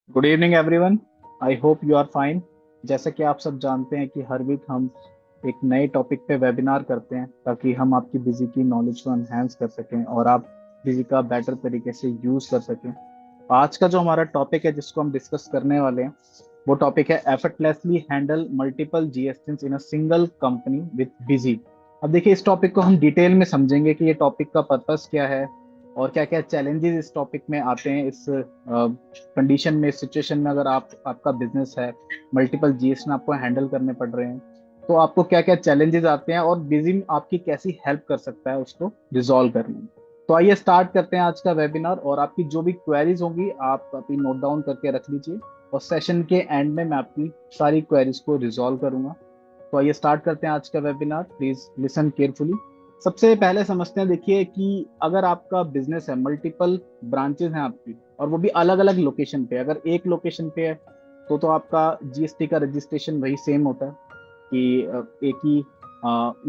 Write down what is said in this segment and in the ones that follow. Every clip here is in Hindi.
Good evening everyone. I hope you are fine. जैसा कि आप सब जानते हैं कि हर वीक हम एक नए टॉपिक पे वेबिनार करते हैं ताकि हम आपकी बिजी की नॉलेज को एनहेंस कर सकें और आप बिजी का बेटर तरीके से यूज कर सकें। आज का जो हमारा टॉपिक है जिसको हम डिस्कस करने वाले हैं वो टॉपिक है effortlessly handle multiple GST in a single company with busy. अब देखिए, इस टॉपिक को हम डिटेल में समझेंगे कि ये टॉपिक का पर्पस क्या है और क्या क्या चैलेंजेस इस टॉपिक में आते हैं। इस कंडीशन में, इस सिचुएशन में, अगर आपका बिजनेस है, मल्टीपल जीएसटी आपको हैंडल करने पड़ रहे हैं, तो आपको क्या क्या चैलेंजेस आते हैं और बिजी आपकी कैसी हेल्प कर सकता है उसको रिजॉल्व करने में। तो आइए स्टार्ट करते हैं आज का वेबिनार। और आपकी जो भी क्वेरीज होंगी आप अपनी नोट डाउन करके रख लीजिए और सेशन के एंड में मैं आपकी सारी क्वेरीज को रिजॉल्व करूंगा। तो आइए स्टार्ट करते हैं आज का वेबिनार। Please listen carefully. सबसे पहले समझते हैं, देखिए कि अगर आपका बिजनेस है, मल्टीपल ब्रांचेस हैं आपकी और वो भी अलग अलग लोकेशन पे, अगर एक लोकेशन पे है तो आपका जीएसटी का रजिस्ट्रेशन वही सेम होता है कि एक ही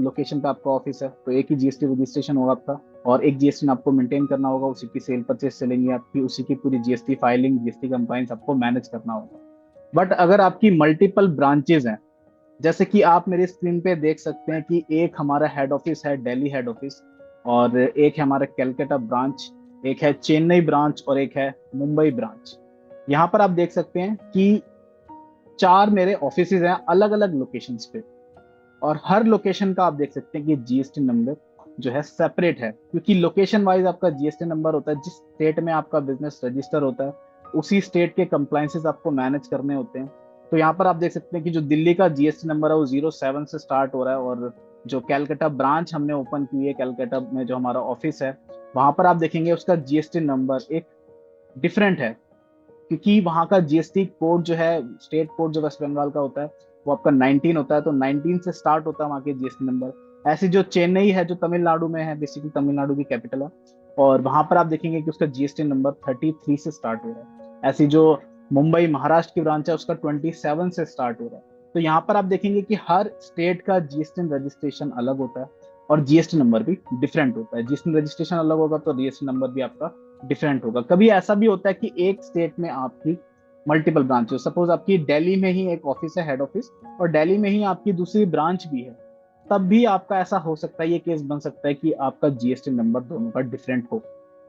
लोकेशन पे आपका ऑफिस है तो एक ही जीएसटी रजिस्ट्रेशन होगा आपका और एक जीएसटी आपको मेंटेन करना होगा। उसी की सेल परचेस चलेंगी आपकी, उसी की पूरी जीएसटी फाइलिंग, जीएसटी कंप्लाइंस आपको मैनेज करना होगा। बट अगर आपकी मल्टीपल ब्रांचेस हैं, जैसे कि आप मेरे स्क्रीन पे देख सकते हैं कि एक हमारा हेड ऑफिस है, दिल्ली हेड ऑफिस, और एक है हमारा कलकत्ता ब्रांच, एक है चेन्नई ब्रांच और एक है मुंबई ब्रांच। यहाँ पर आप देख सकते हैं कि चार मेरे ऑफिसेज हैं अलग अलग लोकेशंस पे। और हर लोकेशन का आप देख सकते हैं कि जीएसटी नंबर जो है सेपरेट है, क्योंकि लोकेशन वाइज आपका जीएसटी नंबर होता है। जिस स्टेट में आपका बिजनेस रजिस्टर होता है उसी स्टेट के कंप्लाइंसेस आपको मैनेज करने होते हैं। तो यहाँ पर आप देख सकते हैं कि जो दिल्ली का जीएसटी नंबर है वो 07 से स्टार्ट हो रहा है, और जो कैलकाटा ब्रांच हमने ओपन की है, कैलकाटा में जो हमारा ऑफिस है, वहां पर आप देखेंगे उसका जीएसटी नंबर एक डिफरेंट है, क्योंकि वहां का जीएसटी कोड जो है, स्टेट कोड जो वेस्ट बंगाल का होता है, वो आपका 19 होता है। तो 19 से स्टार्ट होता है वहाँ के जीएसटी नंबर। ऐसे जो चेन्नई है जो तमिलनाडु में है, बेसिकली तमिलनाडु की कैपिटल है, और वहां पर आप देखेंगे कि उसका जीएसटी नंबर 33 से स्टार्ट हो रहा है। ऐसी जो मुंबई महाराष्ट्र की ब्रांच है उसका 27 से स्टार्ट हो रहा है। तो यहाँ पर आप देखेंगे कि हर स्टेट का जीएसटी रजिस्ट्रेशन अलग होता है और जीएसटी नंबर भी डिफरेंट होता है। जीएसटी रजिस्ट्रेशन अलग होगा तो जीएसटी नंबर भी आपका डिफरेंट होगा। कभी ऐसा भी होता है कि एक स्टेट में आपकी मल्टीपल ब्रांच हो, सपोज आपकी दिल्ली में ही एक ऑफिस है, हेड ऑफिस, और दिल्ली में ही आपकी दूसरी ब्रांच भी है, तब भी आपका ऐसा हो सकता है, ये केस बन सकता है कि आपका जीएसटी नंबर दोनों का डिफरेंट हो,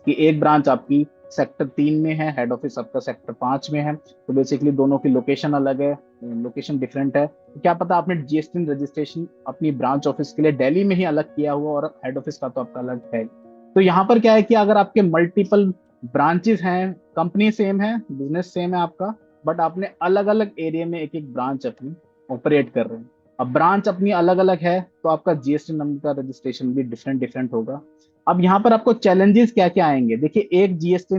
कि एक ब्रांच आपकी सेक्टर 3 में है, हेड ऑफिस आपका सेक्टर 5 में है। तो बेसिकली दोनों की लोकेशन अलग है, लोकेशन डिफरेंट है। तो क्या पता आपने जीएसटी रजिस्ट्रेशन अपनी ब्रांच ऑफिस के लिए दिल्ली में ही अलग किया हुआ और हेड ऑफिस का तो आपका अलग है। तो यहाँ पर क्या है कि अगर आपके मल्टीपल ब्रांचेस हैं, कंपनी सेम है, बिजनेस सेम है आपका, बट आपने अलग अलग एरिया में एक एक ब्रांच अपनी ऑपरेट कर रहे हैं। अब ब्रांच अपनी अलग अलग है तो आपका जीएसटी नंबर का रजिस्ट्रेशन भी डिफरेंट डिफरेंट होगा। अब यहाँ पर आपको चैलेंजेस क्या क्या आएंगे, देखिए, एक जीएसटी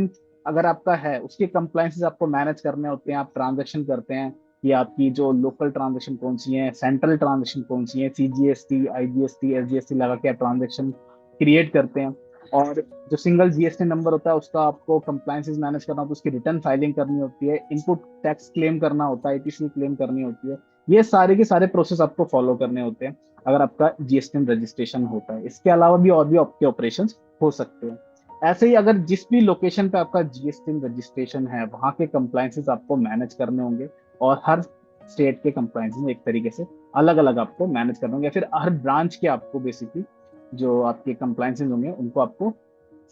अगर आपका है उसके कंप्लायंसेस आपको मैनेज करने होते हैं। आप ट्रांजेक्शन करते हैं कि आपकी जो लोकल ट्रांजेक्शन कौन सी है, सेंट्रल ट्रांजेक्शन कौन सी है, सीजीएसटी, आईजीएसटी, एसजीएसटी लगा के आप ट्रांजेक्शन क्रिएट करते हैं। और जो सिंगल जीएसटी नंबर होता है उसका आपको कंप्लायंसेस मैनेज करना होता है, उसकी रिटर्न फाइलिंग करनी होती है, इनपुट टैक्स क्लेम करना होता है, ईटीसी क्लेम करनी होती है। ये सारे के सारे प्रोसेस आपको फॉलो करने होते हैं अगर आपका जीएसटी रजिस्ट्रेशन होता है। इसके अलावा भी और भी आपके ऑपरेशन हो सकते हैं। ऐसे ही अगर जिस भी लोकेशन पे आपका जीएसटी रजिस्ट्रेशन है वहां के कंप्लायंसेस आपको मैनेज करने होंगे, और हर स्टेट के कंप्लायंसेस एक तरीके से अलग अलग आपको मैनेज करने होंगे, या फिर हर ब्रांच के आपको बेसिकली जो आपके कंप्लायंसेस होंगे उनको आपको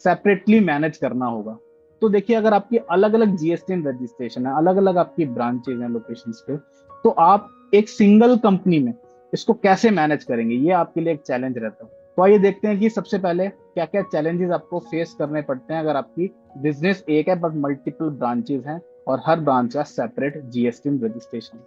सेपरेटली मैनेज करना होगा। तो देखिए, अगर आपकी अलग अलग जीएसटी रजिस्ट्रेशन है, अलग अलग आपकी ब्रांचेज हैं लोकेशंस पे, तो आप एक सिंगल कंपनी में इसको कैसे मैनेज करेंगे, ये आपके लिए एक चैलेंज रहता है। तो आइए देखते हैं कि सबसे पहले क्या क्या चैलेंजेस आपको फेस करने पड़ते हैं अगर आपकी बिजनेस एक है बट मल्टीपल ब्रांचेज हैं और हर ब्रांच का सेपरेट जीएसटी रजिस्ट्रेशन।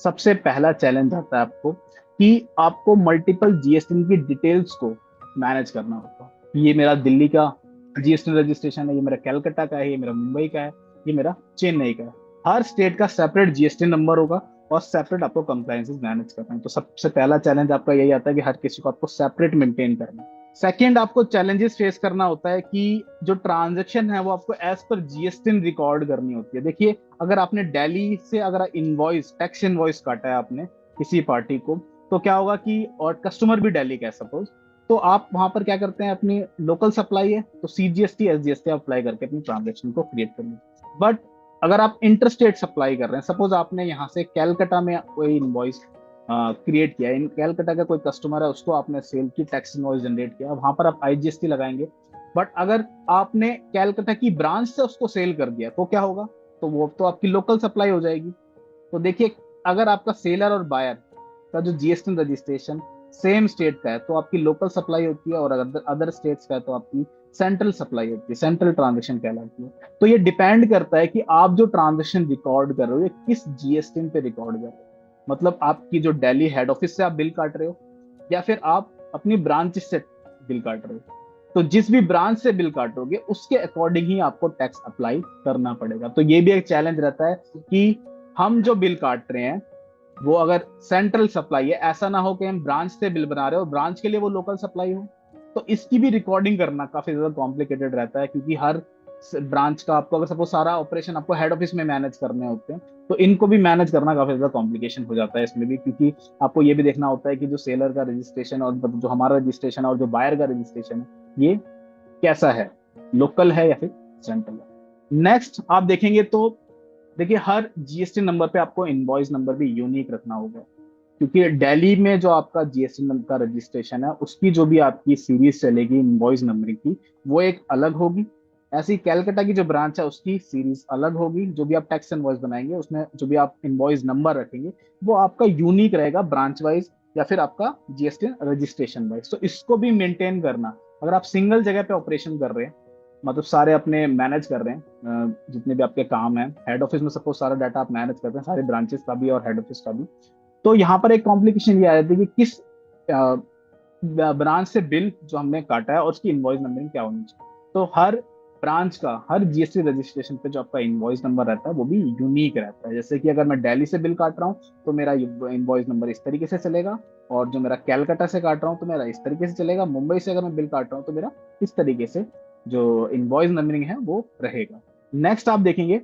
सबसे पहला चैलेंज आता है आपको कि आपको मल्टीपल जीएसटी की डिटेल्स को मैनेज करना होगा। ये मेरा दिल्ली का जीएसटी रजिस्ट्रेशन है, ये मेरा कलकत्ता का है, ये मेरा मुंबई का है, ये मेरा चेन्नई का है। हर स्टेट का सेपरेट जीएसटी नंबर होगा और सेपरेट आपको कंप्लायंसेस मैनेज करना है। तो सबसे पहला चैलेंज आपका यही आता है कि हर किसी को आपको सेपरेट मेंटेन करना है। सेकेंड, आपको चैलेंजेस फेस करना होता है कि जो ट्रांजेक्शन है वो आपको एज पर जीएसटी रिकॉर्ड करनी होती है। देखिए, अगर आपने दिल्ली से अगर इनवॉइस, टैक्स इनवॉइस काटा है आपने किसी पार्टी को, तो क्या होगा कि, और कस्टमर भी दिल्ली का है सपोज, तो आप वहां पर क्या करते हैं, अपनी लोकल सप्लाई है तो सीजीएसटी एसजीएसटी अप्लाई करके अपनी ट्रांजेक्शन को क्रिएट कर लीजिए। बट अगर आप इंटरस्टेट सप्लाई कर रहे हैं, सपोज आपने यहाँ से कैलकाटा में कोई इनवॉइस क्रिएट किया, इन कैलकाटा का कोई कस्टमर है, उसको आपने सेल की टैक्स इनवॉइस जनरेट किया, वहां पर आप आईजीएसटी लगाएंगे। बट अगर आपने कैलकाटा की ब्रांच से उसको सेल कर दिया तो क्या होगा? तो वो तो आपकी लोकल सप्लाई हो जाएगी। तो देखिए, अगर आपका सेलर और बायर का जो जीएसटी रजिस्ट्रेशन सेम स्टेट का है तो आपकी लोकल सप्लाई होती है, और अगर अदर स्टेट्स का है तो आपकी सेंट्रल सप्लाई होती है, सेंट्रल ट्रांजेक्शन कहलाती है। तो ये डिपेंड करता है कि आप जो ट्रांजेक्शन रिकॉर्ड कर रहे हो ये किस जीएसटी पे रिकॉर्ड कर रहे हो। मतलब आपकी जो दिल्ली हेड ऑफिस से आप बिल काट रहे हो, या फिर आप अपनी ब्रांच से बिल काट रहे हो। तो जिस भी ब्रांच से बिल काटोगे उसके अकॉर्डिंग ही आपको टैक्स अप्लाई करना पड़ेगा। तो ये भी एक चैलेंज रहता है कि हम जो बिल काट रहे हैं वो अगर सेंट्रल सप्लाई है, ऐसा ना हो कि हम ब्रांच से बिल बना रहे हो, ब्रांच के लिए वो लोकल सप्लाई हो। तो इसकी भी रिकॉर्डिंग करना काफी ज्यादा कॉम्प्लिकेटेड रहता है, क्योंकि हर ब्रांच का आपको, अगर सपोज सारा ऑपरेशन आपको हेड ऑफिस में मैनेज करने होते हैं, तो इनको भी मैनेज करना काफी ज्यादा कॉम्प्लिकेशन हो जाता है इसमें भी, क्योंकि आपको ये भी देखना होता है कि जो सेलर का रजिस्ट्रेशन और जो हमारा रजिस्ट्रेशन और जो बायर का रजिस्ट्रेशन है ये कैसा है, लोकल है या फिर सेंट्रल है। नेक्स्ट आप देखेंगे तो देखिए, हर जीएसटी नंबर पे आपको इनवॉइस नंबर भी यूनिक रखना होगा, क्योंकि दिल्ली में जो आपका जीएसटी नंबर का रजिस्ट्रेशन है उसकी जो भी आपकी सीरीज चलेगी इनवॉइस नंबरिंग की, वो एक अलग होगी। ऐसी कैलकाटा की जो ब्रांच है उसकी सीरीज अलग होगी। जो भी आप टैक्स इनवॉइस बनाएंगे उसमें जो भी आप इनवॉइस नंबर रखेंगे वो आपका यूनिक रहेगा, ब्रांच वाइज या फिर आपका जीएसटी रजिस्ट्रेशन वाइज। तो इसको भी मेंटेन करना, अगर आप सिंगल जगह पे ऑपरेशन कर रहे हैं, मतलब सारे अपने मैनेज कर रहे हैं, जितने भी आपके काम है हेड ऑफिस में, सपोज सारा डाटा आप मैनेज करते हैं, सारे ब्रांचेस का भी और हेड ऑफिस का भी, तो यहाँ पर एक कॉम्प्लिकेशन ये आ जाती है कि किस ब्रांच से बिल जो हमने काटा है और उसकी इनवॉइस नंबरिंग क्या होनी चाहिए। तो हर ब्रांच का, हर जीएसटी रजिस्ट्रेशन पे जो आपका इनवॉइस नंबर रहता है वो भी यूनिक रहता है। जैसे कि अगर मैं दिल्ली से बिल काट रहा हूँ तो मेरा इनवॉइस नंबर इस तरीके से चलेगा, और जो मेरा कैलकाटा से काट रहा हूँ तो मेरा इस तरीके से चलेगा, मुंबई से अगर मैं बिल काट रहा हूँ तो मेरा इस तरीके से जो इनवॉइस नंबरिंग है वो रहेगा। नेक्स्ट आप देखेंगे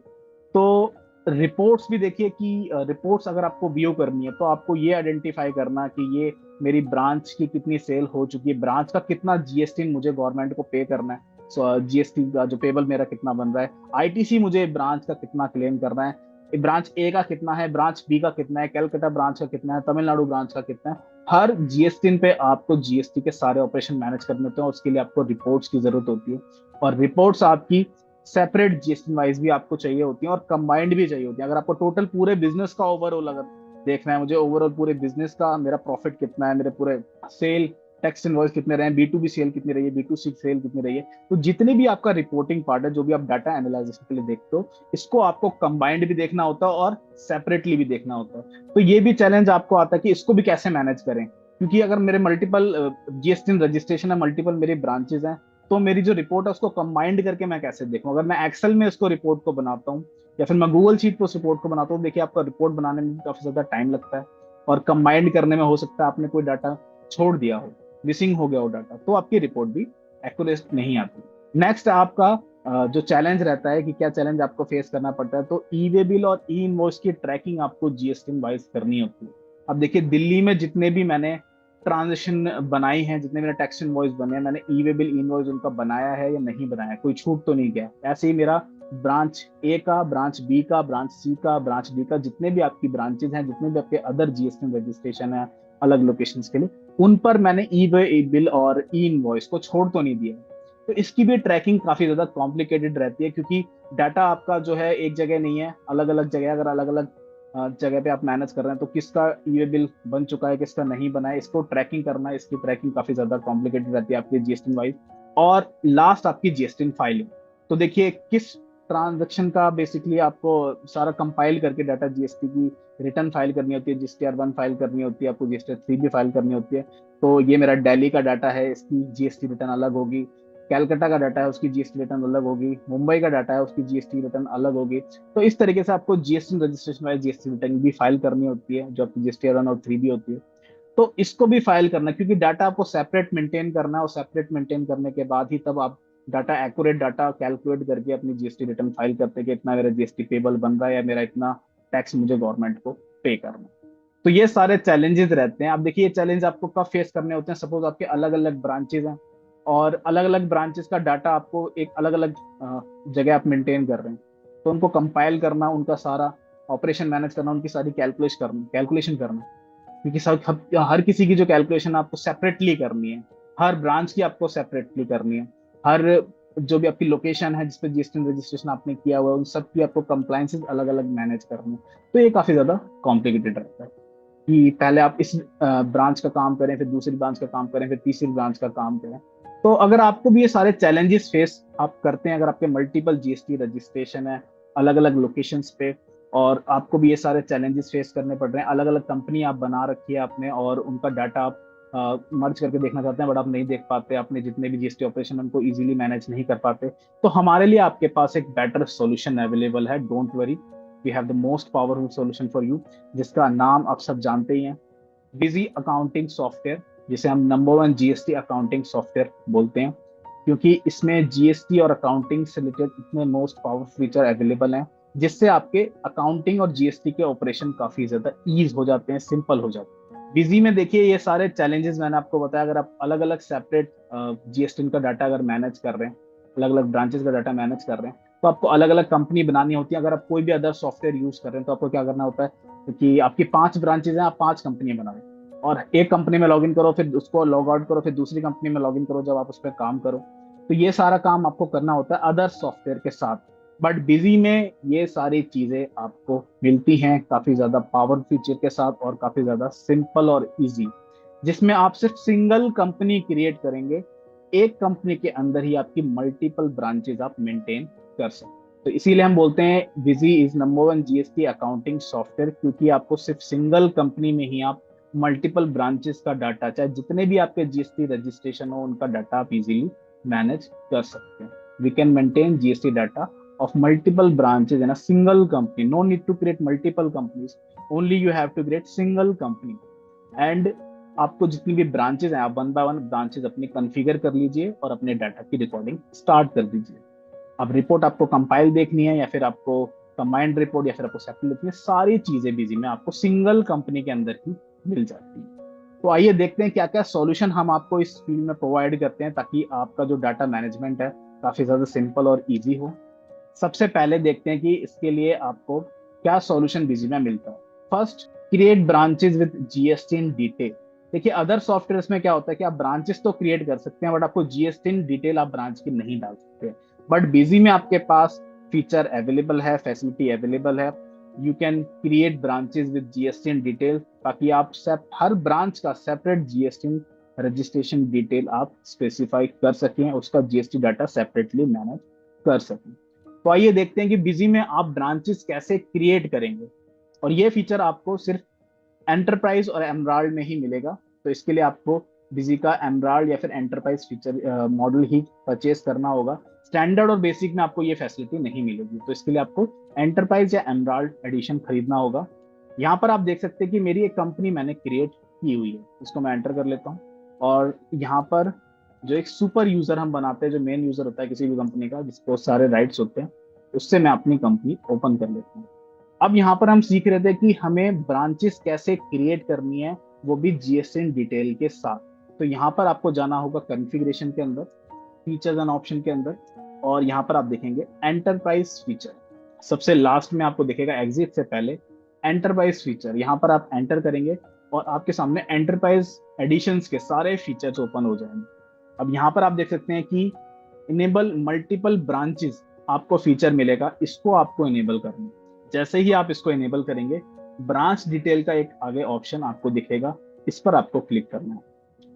तो रिपोर्ट्स भी देखिए कि रिपोर्ट्स अगर आपको व्यू करनी है तो आपको ये आइडेंटिफाई करना कि ये मेरी ब्रांच की कितनी सेल हो चुकी है, ब्रांच का कितना जीएसटी मुझे गवर्नमेंट को पे करना है, सो जीएसटी का जो पेबल मेरा कितना बन रहा है, आईटीसी मुझे ब्रांच का कितना क्लेम करना है, ब्रांच ए का कितना है, ब्रांच बी का कितना है, कैलकाटा ब्रांच का कितना है, तमिलनाडु ब्रांच का कितना है। हर जीएसटी पे आपको जीएसटी के सारे ऑपरेशन मैनेज करने होते हैं, उसके लिए आपको रिपोर्ट्स की जरूरत होती है। और रिपोर्ट्स आपकी सेपरेट जीएसटी वाइज भी आपको चाहिए होती है और कंबाइंड भी चाहिए होती है। अगर आपको टोटल पूरे बिजनेस का ओवरऑल अगर देखना है, मुझे ओवरऑल पूरे बिजनेस का मेरा प्रॉफिट कितना है, मेरे पूरे सेल टैक्स इनवॉइस कितने रहे, बी टू बी सेल कितनी रही है, बी टू सी सेल कितनी रही है, तो जितने भी आपका रिपोर्टिंग पार्ट है, जो भी आप डाटा एनालिसिस के लिए देखते हो, इसको आपको कंबाइंड भी देखना होता है और सेपरेटली भी देखना होता है। तो ये भी चैलेंज आपको आता है कि इसको भी कैसे मैनेज करें, क्योंकि अगर मेरे मल्टीपल जीएसटी रजिस्ट्रेशन है, मल्टीपल मेरे ब्रांचेस हैं, तो मेरी जो रिपोर्ट है उसको कंबाइंड करके मैं कैसे देखूं। अगर मैं एक्सेल में इसको रिपोर्ट को बनाता हूँ या फिर मैं गूगल शीट पर उस रिपोर्ट को बनाता हूँ, देखिए आपका रिपोर्ट बनाने में काफी ज्यादा टाइम लगता है, और कंबाइंड करने में हो सकता है आपने कोई डाटा छोड़ दिया हो, मिसिंग हो गया हो डाटा, तो आपकी रिपोर्ट भी एक्यूरेट नहीं आती। नेक्स्ट आपका जो चैलेंज रहता है कि क्या चैलेंज आपको फेस करना पड़ता है, तो ई वे बिल और ई इनवॉइस की ट्रैकिंग आपको जीएसटी वाइज करनी होती है। अब देखिए, दिल्ली में जितने भी मैंने ट्रांजेक्शन बनाई है, जितने मेरे टैक्स इनवॉइस बने हैं, मैंने ई वे बिल ई इनवॉइस उनका बनाया है या नहीं बनाया, कोई छूट तो नहीं गया। ऐसे ही मेरा ब्रांच ए का, ब्रांच बी का, ब्रांच सी का, ब्रांच डी का, जितने भी आपकी ब्रांचेज हैं, जितने भी आपके अदर जीएसटी रजिस्ट्रेशन है अलग लोकेशंस के लिए, उन पर मैंने ई वे बिल और ई इनवॉइस को छोड़ तो नहीं दिया। तो इसकी भी ट्रैकिंग काफी ज्यादा कॉम्प्लिकेटेड रहती है, क्योंकि डाटा आपका जो है एक जगह नहीं है, अलग अलग जगह। अगर अलग अलग जगह पे आप मैनेज कर रहे हैं तो किसका ई वे बिल बन चुका है, किसका नहीं बना है, इसको ट्रैकिंग करना है, इसकी ट्रैकिंग काफी ज्यादा कॉम्प्लिकेटेड रहती है आपकी जीएसटी वाइज। और लास्ट आपकी जीएसटी फाइलिंग, तो देखिए किस ट्रांजेक्शन का बेसिकली आपको सारा कंपाइल करके डाटा जीएसटी की रिटर्न फाइल करनी होती है, जीएसटीआर 1 फाइल करनी होती है, आपको जीएसटी 3 भी फाइल करनी होती है। तो ये मेरा दिल्ली का डाटा है, इसकी जीएसटी रिटर्न अलग होगी, कैलकाटा का डाटा है उसकी जीएसटी रिटर्न अलग होगी, मुंबई का डाटा है उसकी जीएसटी रिटर्न अलग होगी। तो इस तरीके से आपको GST registration wise GST return भी फाइल करनी होती है, जो आपकी जीएसटी 1 और 3 भी होती है। तो इसको भी फाइल करना, क्योंकि डाटा आपको सेपरेट मेंटेन करना है, और सेपरेट मेंटेन करने के बाद ही तब आप डाटा एक्यूरेट डाटा कैलकुलेट करके अपनी जीएसटी रिटर्न फाइल करते हैं कि इतना मेरा जीएसटी पेबल बन रहा है या मेरा इतना टैक्स मुझे गवर्नमेंट को पे करना है। तो ये सारे चैलेंजेस रहते हैं। आप देखिए, ये चैलेंज आपको कब फेस करने होते हैं, सपोज आपके अलग अलग ब्रांचेस हैं और अलग अलग ब्रांचेस का डाटा आपको एक अलग अलग जगह आप मेंटेन कर रहे हैं। तो उनको कंपाइल करना, उनका सारा ऑपरेशन मैनेज करना, उनकी सारी कैलकुलेशन करना, क्योंकि हर किसी की जो कैलकुलेशन आपको सेपरेटली करनी है, हर ब्रांच की आपको सेपरेटली करनी है, हर जो भी आपकी लोकेशन है जिसपे जीएसटी रजिस्ट्रेशन आपने किया हुआ है, उन सब की आपको कंप्लायंसेस अलग अलग मैनेज करनी है। तो ये काफी ज्यादा कॉम्प्लिकेटेड रहता है कि पहले आप इस ब्रांच का काम करें, फिर दूसरी ब्रांच का काम करें, फिर तीसरी ब्रांच का काम करें। तो अगर आपको भी ये सारे चैलेंजेस फेस आप करते हैं, अगर आपके मल्टीपल जीएसटी रजिस्ट्रेशन है अलग अलग लोकेशंस पे, और आपको भी ये सारे चैलेंजेस फेस करने पड़ रहे हैं, अलग अलग कंपनी आप बना रखी है आपने और उनका डाटा आप मर्ज करके देखना चाहते हैं बट आप नहीं देख पाते, अपने जितने भी जीएसटी ऑपरेशन उनको इजीली मैनेज नहीं कर पाते, तो हमारे लिए आपके पास एक बेटर सॉल्यूशन अवेलेबल है। Don't worry, we have the most powerful solution for you, जिसका नाम आप सब जानते ही हैं, बिजी अकाउंटिंग सॉफ्टवेयर, जिसे हम नंबर 1 जीएसटी अकाउंटिंग सॉफ्टवेयर बोलते हैं, क्योंकि इसमें जीएसटी और अकाउंटिंग से रिलेटेड इतने मोस्ट पावरफुल फीचर अवेलेबल हैं, जिससे आपके अकाउंटिंग और जीएसटी के ऑपरेशन काफी ज्यादा ईज हो जाते हैं, सिंपल हो जाते हैं। बिजी में देखिए ये सारे चैलेंजेस मैंने आपको बताया, अगर आप अलग अलग सेपरेट जीएसटी का डाटा अगर मैनेज कर रहे हैं, अलग अलग ब्रांचेस का डाटा मैनेज कर रहे हैं, तो आपको अलग अलग कंपनी बनानी होती है। अगर आप कोई भी अदर सॉफ्टवेयर यूज कर रहे हैं तो आपको क्या करना होता है कि आपकी 5 ब्रांचेस हैं, आप 5 कंपनियां बना रहे हैं, और एक कंपनी में लॉग इन करो, फिर उसको लॉग आउट करो, फिर दूसरी कंपनी में लॉग इन करो जब आप उस पर काम करो। तो ये सारा काम आपको करना होता है अदर सॉफ्टवेयर के साथ। बट बिजी में ये सारी चीजें आपको मिलती हैं काफी ज्यादा पावर फीचर के साथ और काफी ज्यादा सिंपल और इजी, जिसमें आप सिर्फ सिंगल कंपनी क्रिएट करेंगे, एक कंपनी के अंदर ही आपकी मल्टीपल ब्रांचेस आप मेंटेन कर सकते हैं। तो इसीलिए हम बोलते हैं busy is number 1 GST accounting software, क्योंकि आपको सिर्फ सिंगल कंपनी में ही आप मल्टीपल ब्रांचेस का डाटा, चाहे जितने भी आपके जीएसटी रजिस्ट्रेशन हो उनका डाटा आप इजीली मैनेज कर सकते हैं। We can maintain GST data of multiple branches in a single company. No need to create multiple companies. Only you have to create single company. And आपको जितनी भी ब्रांचेस हैं, आप 1 by 1 ब्रांचेस अपनी कॉन्फ़िगर कर लीजिए और अपने डाटा की रिकॉर्डिंग स्टार्ट कर दीजिए। अब रिपोर्ट आपको कंपाइल देखनी है या फिर आपको कंबाइंड रिपोर्ट या फिर आपको सेपरेट लिखनी है, सारी चीजें बिजी में आपको सिंगल कंपनी के अंदर ही मिल जाती है। तो आइए देखते हैं क्या क्या सॉल्यूशन हम आपको इस फील्ड में प्रोवाइड करते हैं ताकि आपका जो डाटा मैनेजमेंट है काफी ज्यादा सिंपल और इजी हो। सबसे पहले देखते हैं कि इसके लिए आपको क्या सॉल्यूशन बिजी में मिलता है। First, create branches with GST in detail. देखिए अदर सॉफ्टवेयर में क्या होता है कि आप ब्रांचेस तो क्रिएट कर सकते हैं बट आपको जीएसटी इन डिटेल आप ब्रांच की नहीं डाल सकते, बट बिजी में आपके पास फीचर अवेलेबल है, फैसिलिटी अवेलेबल है। You can create branches with GST in detail, ताकि आप हर ब्रांच का सेपरेट जीएसटी रजिस्ट्रेशन डिटेल आप स्पेसिफाई कर सकें, उसका जीएसटी डाटा सेपरेटली मैनेज कर सकें। तो आइए देखते हैं कि बिजी में आप ब्रांचेस कैसे क्रिएट करेंगे, और ये फीचर आपको सिर्फ एंटरप्राइज और एमराल्ड में ही मिलेगा। तो इसके लिए आपको बिजी का एमराल्ड या फिर एंटरप्राइज फीचर मॉडल ही परचेस करना होगा। स्टैंडर्ड और बेसिक में आपको ये फैसिलिटी नहीं मिलेगी, तो इसके लिए आपको एंटरप्राइज या एमराल्ड एडिशन खरीदना होगा। यहाँ पर आप देख सकते हैं कि मेरी एक कंपनी मैंने क्रिएट की हुई है, इसको मैं एंटर कर लेता हूँ, और यहाँ पर जो एक सुपर यूजर हम बनाते हैं, जो मेन यूजर होता है किसी भी कंपनी का जिसको सारे राइट्स होते हैं, उससे मैं अपनी कंपनी ओपन कर लेता हूँ। अब यहाँ पर हम सीख रहे थे कि हमें ब्रांचेस कैसे क्रिएट करनी है, वो भी जीएसटी डिटेल के साथ। तो यहाँ पर आपको जाना होगा कॉन्फ़िगरेशन के अंदर, फीचर्स एंड ऑप्शन के अंदर, और यहाँ पर आप देखेंगे एंटरप्राइज फीचर। सबसे लास्ट में आपको दिखेगा एग्जिट से पहले एंटरप्राइज फीचर। यहाँ पर आप एंटर करेंगे और आपके सामने एंटरप्राइज एडिशंस के सारे फीचर्स ओपन हो जाएंगे। अब यहाँ पर आप देख सकते हैं कि इनेबल मल्टीपल ब्रांचेस आपको फीचर मिलेगा, इसको आपको इनेबल करना है। जैसे ही आप इसको इनेबल करेंगे, ब्रांच डिटेल का एक आगे ऑप्शन आपको दिखेगा, इस पर आपको क्लिक करना है।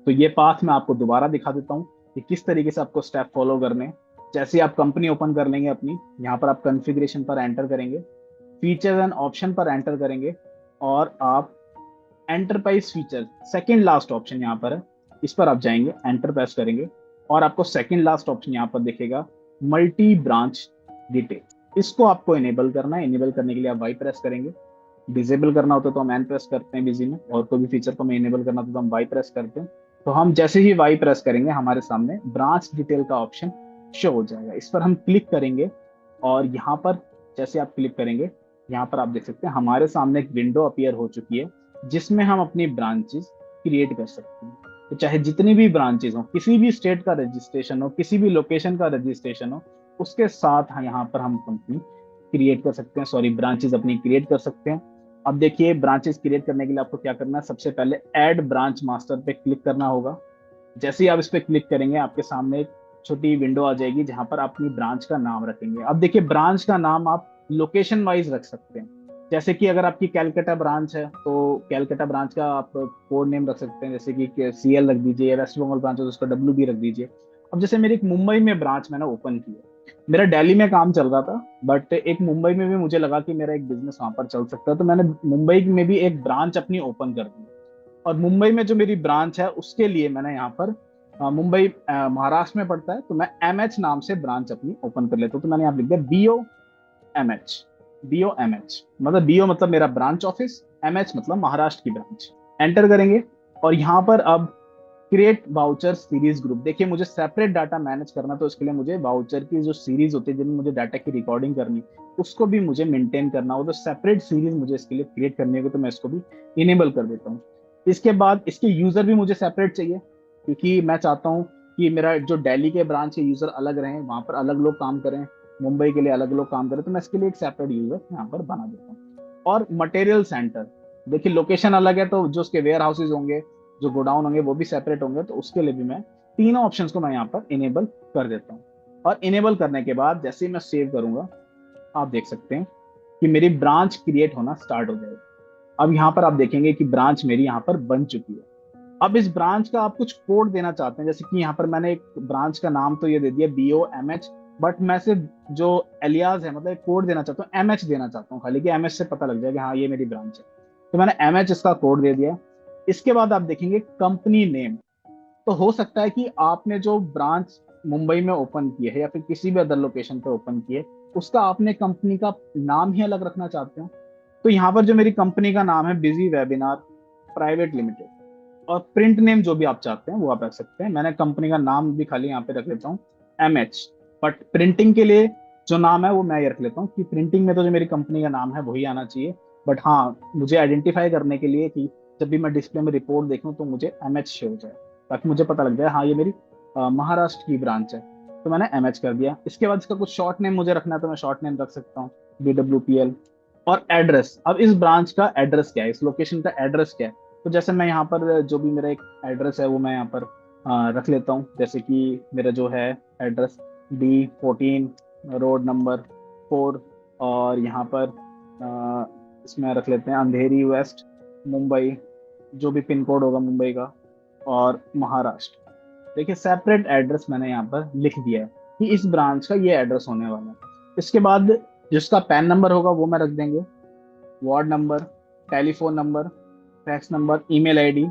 तो ये पाथ मैं आपको दोबारा दिखा देता हूँ कि किस तरीके से आपको स्टेप फॉलो करने हैं। जैसे आप कंपनी ओपन कर लेंगे अपनी, यहाँ पर आप कॉन्फ़िगरेशन पर एंटर करेंगे, फीचर्स एंड ऑप्शन पर एंटर करेंगे, और आप enterprise feature second last option यहाँ पर है, इस पर आप जाएंगे, एंटर प्रेस करेंगे, और आपको सेकेंड लास्ट ऑप्शन यहाँ पर दिखेगा मल्टी ब्रांच डिटेल। इसको आपको इनेबल करना है। इनेबल करने के लिए आप वाई प्रेस करेंगे। डिसेबल करना होता है तो हम एन प्रेस करते हैं बिजी में, और कोई भी फीचर को हमें इनेबल करना होता है तो हम वाई प्रेस करते हैं। तो हम जैसे ही वाई प्रेस करेंगे, हमारे सामने ब्रांच डिटेल का ऑप्शन शो हो जाएगा। इस पर हम क्लिक करेंगे, और यहाँ पर जैसे आप क्लिक करेंगे, यहाँ पर आप देख सकते हैं हमारे सामने एक विंडो अपीयर हो चुकी है, जिसमें हम अपनी ब्रांचेस क्रिएट कर सकते हैं। तो चाहे जितनी भी ब्रांचेस हो, किसी भी स्टेट का रजिस्ट्रेशन हो, किसी भी लोकेशन का रजिस्ट्रेशन हो, उसके साथ यहाँ पर हम कंपनी क्रिएट कर सकते हैं, सॉरी ब्रांचेस अपनी क्रिएट कर सकते हैं। अब देखिए ब्रांचेस क्रिएट करने के लिए आपको क्या करना है, सबसे पहले ऐड ब्रांच मास्टर पे क्लिक करना होगा। जैसे ही आप इस पे क्लिक करेंगे आपके सामने एक छोटी विंडो आ जाएगी जहां पर आप अपनी ब्रांच का नाम रखेंगे। अब देखिए ब्रांच का नाम आप लोकेशन वाइज रख सकते हैं। जैसे कि अगर आपकी कैलकाटा ब्रांच है तो कैलकाटा ब्रांच का आप कोड नेम रख सकते हैं, जैसे कि सीएल रख दीजिए, वेस्ट बंगाल ब्रांच है तो उसका डब्ल्यू बी रख दीजिए। अब जैसे मेरी एक मुंबई में ब्रांच मैंने ओपन की है, मेरा दिल्ली में काम चल रहा था बट एक मुंबई में भी मुझे लगा कि मेरा एक बिजनेस वहां पर चल सकता है, तो मैंने मुंबई में भी एक ब्रांच अपनी ओपन कर दी। और मुंबई में जो मेरी ब्रांच है उसके लिए मैंने यहाँ पर मुंबई महाराष्ट्र में पड़ता है, तो मैं एमएच नाम से ब्रांच अपनी ओपन कर लेता हूँ। तो मैंने यहाँ लिख दिया BOMH। BOMH मतलब BO मतलब मेरा ब्रांच ऑफिस, MH मतलब महाराष्ट्र की ब्रांच। एंटर करेंगे और यहाँ पर अब क्रिएट वाउचर सीरीज ग्रुप। देखिए मुझे सेपरेट डाटा मैनेज करना, तो इसके लिए मुझे वाउचर की जो सीरीज होती है जिनमें मुझे डाटा की रिकॉर्डिंग करनी, उसको भी मुझे मेंटेन करना हो, तो सेपरेट सीरीज मुझे इसके लिए क्रिएट करनी होगी, तो मैं इसको भी इनेबल कर देता हूँ। इसके बाद इसके यूजर भी मुझे सेपरेट चाहिए, क्योंकि मैं चाहता हूँ कि मेरा जो दिल्ली के ब्रांच के यूजर अलग रहें, वहां पर अलग लोग काम करें, मुंबई के लिए अलग लोग काम करें, तो मैं इसके लिए एक सेपरेट यूजर यहाँ पर बना देता हूँ। और मटेरियल सेंटर, देखिए लोकेशन अलग है तो जो उसके वेयर हाउसेज होंगे, जो गोडाउन होंगे वो भी सेपरेट होंगे, तो उसके लिए भी मैं तीनों ऑप्शंस को मैं यहाँ पर इनेबल कर देता हूँ। और इनेबल करने के बाद जैसे ही मैं सेव करूंगा, आप देख सकते हैं कि मेरी ब्रांच क्रिएट होना स्टार्ट हो जाएगी। अब यहाँ पर आप देखेंगे कि ब्रांच मेरी यहाँ पर बन चुकी है। अब इस ब्रांच का आप कुछ कोड देना चाहते हैं, जैसे कि यहाँ पर मैंने एक ब्रांच का नाम तो ये दे दिया BOMH, बट मैं सिर्फ जो एलियाज है मतलब कोड देना चाहता हूँ MH देना चाहता हूँ खाली, कि MH से पता लग जाए कि हाँ ये मेरी ब्रांच है, तो मैंने MH इसका कोड दे दिया। इसके बाद आप देखेंगे कंपनी नेम, तो हो सकता है कि आपने जो ब्रांच मुंबई में ओपन की है या फिर किसी भी अदर लोकेशन पे ओपन की है, उसका आपने कंपनी का नाम ही अलग रखना चाहते हो, तो यहाँ पर जो मेरी कंपनी का नाम है बिजी वेबिनार प्राइवेट लिमिटेड, और प्रिंट नेम जो भी आप चाहते हैं वो आप रख सकते हैं। मैंने कंपनी का नाम भी खाली यहाँ पे रख लेता हूँ MH, बट प्रिंटिंग के लिए जो नाम है वो मैं ये रख लेता हूँ कि प्रिंटिंग में तो जो मेरी कंपनी का नाम है वही आना चाहिए, बट हाँ मुझे आइडेंटिफाई करने के लिए कि जब भी मैं डिस्प्ले में रिपोर्ट देखूं तो मुझे MH शो हो जाए, ताकि मुझे पता लग जाए हाँ ये मेरी महाराष्ट्र की ब्रांच है, तो मैंने MH कर दिया। इसके बाद इसका कुछ शॉर्ट नेम मुझे रखना है तो मैं शॉर्ट नेम रख सकता हूँ BWPL। और एड्रेस, अब इस ब्रांच का एड्रेस क्या है, इस लोकेशन का एड्रेस क्या है, तो जैसे मैं यहाँ पर जो भी मेरा एक एड्रेस है वो मैं यहाँ पर रख लेता हूँ, जैसे कि मेरा जो है एड्रेस D14 रोड नंबर 4, और यहाँ पर इसमें रख लेते हैं अंधेरी वेस्ट मुंबई, जो भी पिन कोड होगा मुंबई का, और महाराष्ट्र। देखिए सेपरेट एड्रेस मैंने यहाँ पर लिख दिया है कि इस ब्रांच का ये एड्रेस होने वाला है। इसके बाद जिसका पैन नंबर होगा वो मैं रख देंगे, ward number, telephone number, fax number, email ID.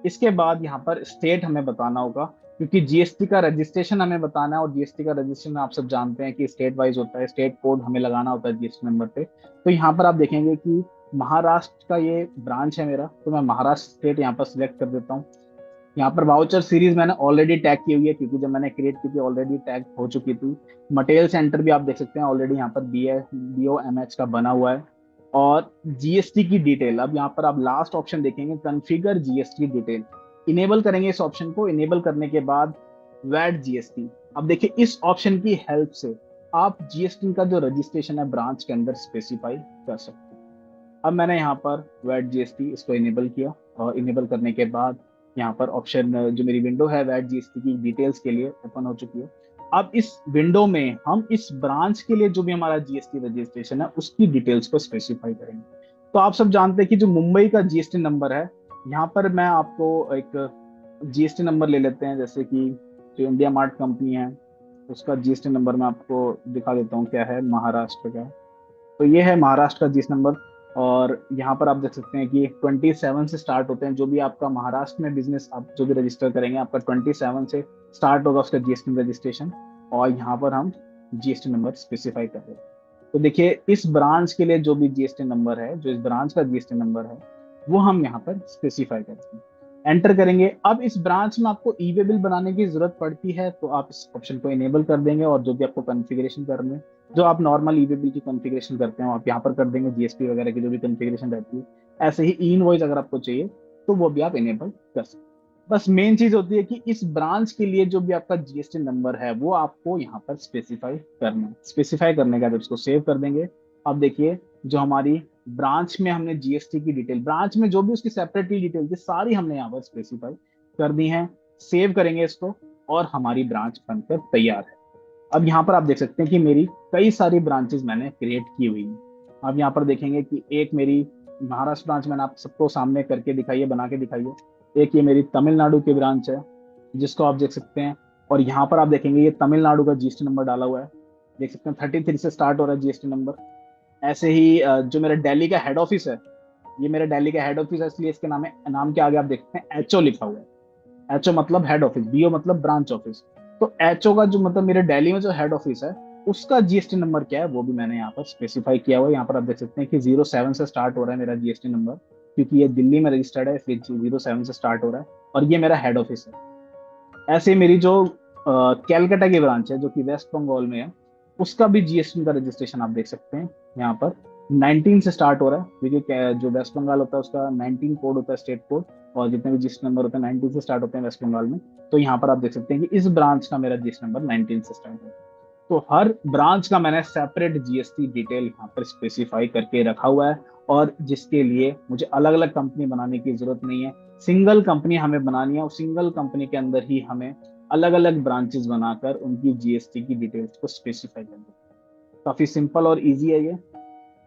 इसके बाद यहाँ पर स्टेट हमें बताना होगा, क्योंकि जीएसटी का रजिस्ट्रेशन हमें बताना है, और जीएसटी का रजिस्ट्रेशन आप सब जानते हैं कि स्टेट वाइज होता है, स्टेट कोड हमें लगाना होता है जीएसटी नंबर पे। तो यहाँ पर आप देखेंगे कि महाराष्ट्र का ये ब्रांच है मेरा, तो मैं महाराष्ट्र स्टेट यहाँ पर सिलेक्ट कर देता हूँ। यहाँ पर वाउचर सीरीज मैंने ऑलरेडी टैग की हुई है, क्योंकि जब मैंने क्रिएट की थी ऑलरेडी टैग हो चुकी थी। मटेरियल सेंटर भी आप देख सकते हैं ऑलरेडी यहाँ पर BOMH का बना हुआ है। और जीएसटी की डिटेल, अब यहाँ पर आप लास्ट ऑप्शन देखेंगे कॉन्फ़िगर जीएसटी डिटेल, इनेबल करेंगे इस ऑप्शन को। इनेबल करने के बाद वैट जीएसटी, अब देखिए इस ऑप्शन की हेल्प से आप जीएसटी का जो रजिस्ट्रेशन है ब्रांच के अंदर स्पेसिफाई कर सकते हैं। अब मैंने यहाँ पर वैट जीएसटी इसको इनेबल किया, और इनेबल करने के बाद यहाँ पर ऑप्शन जो मेरी विंडो है वैट जीएसटी की डिटेल्स के लिए ओपन हो चुकी है। अब इस विंडो में हम इस ब्रांच के लिए जो भी हमारा जीएसटी रजिस्ट्रेशन है उसकी डिटेल्स को स्पेसिफाई करेंगे। तो आप सब जानते हैं कि जो मुंबई का जीएसटी नंबर है, यहाँ पर मैं आपको एक जीएसटी नंबर ले लेते हैं, जैसे कि जो इंडिया मार्ट कंपनी है उसका जीएसटी नंबर मैं आपको दिखा देता हूँ क्या है, महाराष्ट्र का। तो ये है महाराष्ट्र का जीएसटी नंबर, और यहाँ पर आप देख सकते हैं कि 27 से स्टार्ट होते हैं। जो भी आपका महाराष्ट्र में बिजनेस आप जो भी रजिस्टर करेंगे आपका 27 से स्टार्ट होगा उसका जीएसटी रजिस्ट्रेशन, और यहाँ पर हम जीएसटी नंबर स्पेसिफाई कर रहे हैं। तो देखिए इस ब्रांच के लिए जो भी जीएसटी नंबर है, जो इस ब्रांच का जीएसटी नंबर है वो हम यहाँ पर स्पेसिफाई करते हैं, एंटर करेंगे। अब इस ब्रांच में आपको ई वे बिल बनाने की जरूरत पड़ती है तो आप इस ऑप्शन को इनेबल कर देंगे, और जो भी आपको कॉन्फ़िगरेशन करने, जो आप नॉर्मल ई वे बिल की कॉन्फ़िगरेशन करते हैं आप यहाँ पर कर देंगे, जीएसटी वगैरह की जो भी कॉन्फ़िगरेशन रहती है। ऐसे ही ई इनवॉइस अगर आपको चाहिए तो वो भी आप इनेबल कर सकते हैं। बस मेन चीज होती है कि इस ब्रांच के लिए जो भी आपका जीएसटी नंबर है वो आपको यहाँ पर स्पेसिफाई करना है। स्पेसिफाई करने के बाद उसको सेव कर देंगे। अब देखिए जो हमारी ब्रांच में हमने जीएसटी की डिटेल, ब्रांच में जो भी उसकी सेपरेटली डिटेल थी सारी हमने यहाँ पर स्पेसिफाई कर दी है। सेव करेंगे इसको और हमारी ब्रांच बनकर तैयार है। अब यहाँ पर आप देख सकते हैं कि मेरी कई सारी ब्रांचेस मैंने क्रिएट की हुई हैं। आप यहाँ पर देखेंगे कि एक मेरी महाराष्ट्र ब्रांच मैंने आप सबको सामने करके दिखाई है, बना के दिखाई है। एक ये मेरी तमिलनाडु की ब्रांच है जिसको आप देख सकते हैं। और यहाँ पर आप देखेंगे ये तमिलनाडु का जीएसटी नंबर डाला हुआ है, देख सकते हैं 33 से स्टार्ट हो रहा है जीएसटी नंबर। ऐसे ही जो मेरा दिल्ली का हेड ऑफिस है, ये मेरा दिल्ली का हेड ऑफिस है, इसलिए इसके नाम के आगे आप देखते हैं एचओ लिखा हुआ है। एचओ मतलब हेड ऑफिस, बीओ मतलब ब्रांच ऑफिस। तो एचओ का जो मतलब मेरे दिल्ली में जो हेड ऑफिस है उसका जीएसटी नंबर क्या है वो भी मैंने यहाँ पर स्पेसिफाई किया हुआ है। यहाँ पर आप देख सकते हैं कि 07 से स्टार्ट हो रहा है मेरा जीएसटी नंबर, क्योंकि ये दिल्ली में रजिस्टर्ड है इसलिए 07 से स्टार्ट हो रहा है। और ये मेरा हेड ऑफिस है। ऐसे मेरी जो कैलकाटा की ब्रांच है जो कि वेस्ट बंगाल में है, उसका भी जीएसटी का रजिस्ट्रेशन आप देख सकते हैं यहाँ पर 19 से स्टार्ट हो रहा है, क्योंकि जो वेस्ट बंगाल होता है उसका 19 कोड होता है, स्टेट कोड। और जितने भी जीएसटी नंबर होते हैं 19 से स्टार्ट होते हैं वेस्ट बंगाल में। तो यहाँ पर आप देख सकते हैं कि इस ब्रांच का मेरा जीएसटी नंबर 19 से स्टार्ट है। तो हर ब्रांच का मैंने सेपरेट जीएसटी डिटेल यहाँ पर स्पेसिफाई करके रखा हुआ है, और जिसके लिए मुझे अलग अलग कंपनी बनाने की जरूरत नहीं है। सिंगल कंपनी हमें बनानी है और सिंगल कंपनी के अंदर ही हमें अलग अलग ब्रांचेस बनाकर उनकी जीएसटी की डिटेल्स को स्पेसिफाई करना है। काफी सिंपल और इजी है ये।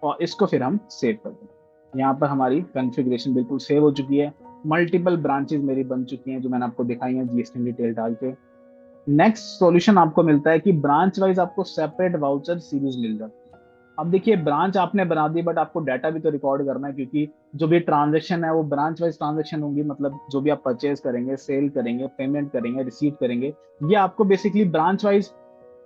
और इसको फिर हम सेव कर दें। यहाँ पर हमारी कॉन्फ़िगरेशन बिल्कुल सेव हो चुकी है। मल्टीपल ब्रांचेस मेरी बन चुकी हैं जो मैंने आपको दिखाई है जीएसटी डिटेल डाल के। नेक्स्ट सॉल्यूशन आपको मिलता है कि ब्रांच वाइज आपको सेपरेट वाउचर सीरीज मिल जाती है। अब देखिए ब्रांच आपने बना दी, बट आपको डाटा भी तो रिकॉर्ड करना है, क्योंकि जो भी ट्रांजेक्शन है वो ब्रांच वाइज ट्रांजेक्शन होंगी। मतलब जो भी आप परचेज करेंगे, सेल करेंगे, पेमेंट करेंगे, रिसीव करेंगे, ये आपको बेसिकली ब्रांच वाइज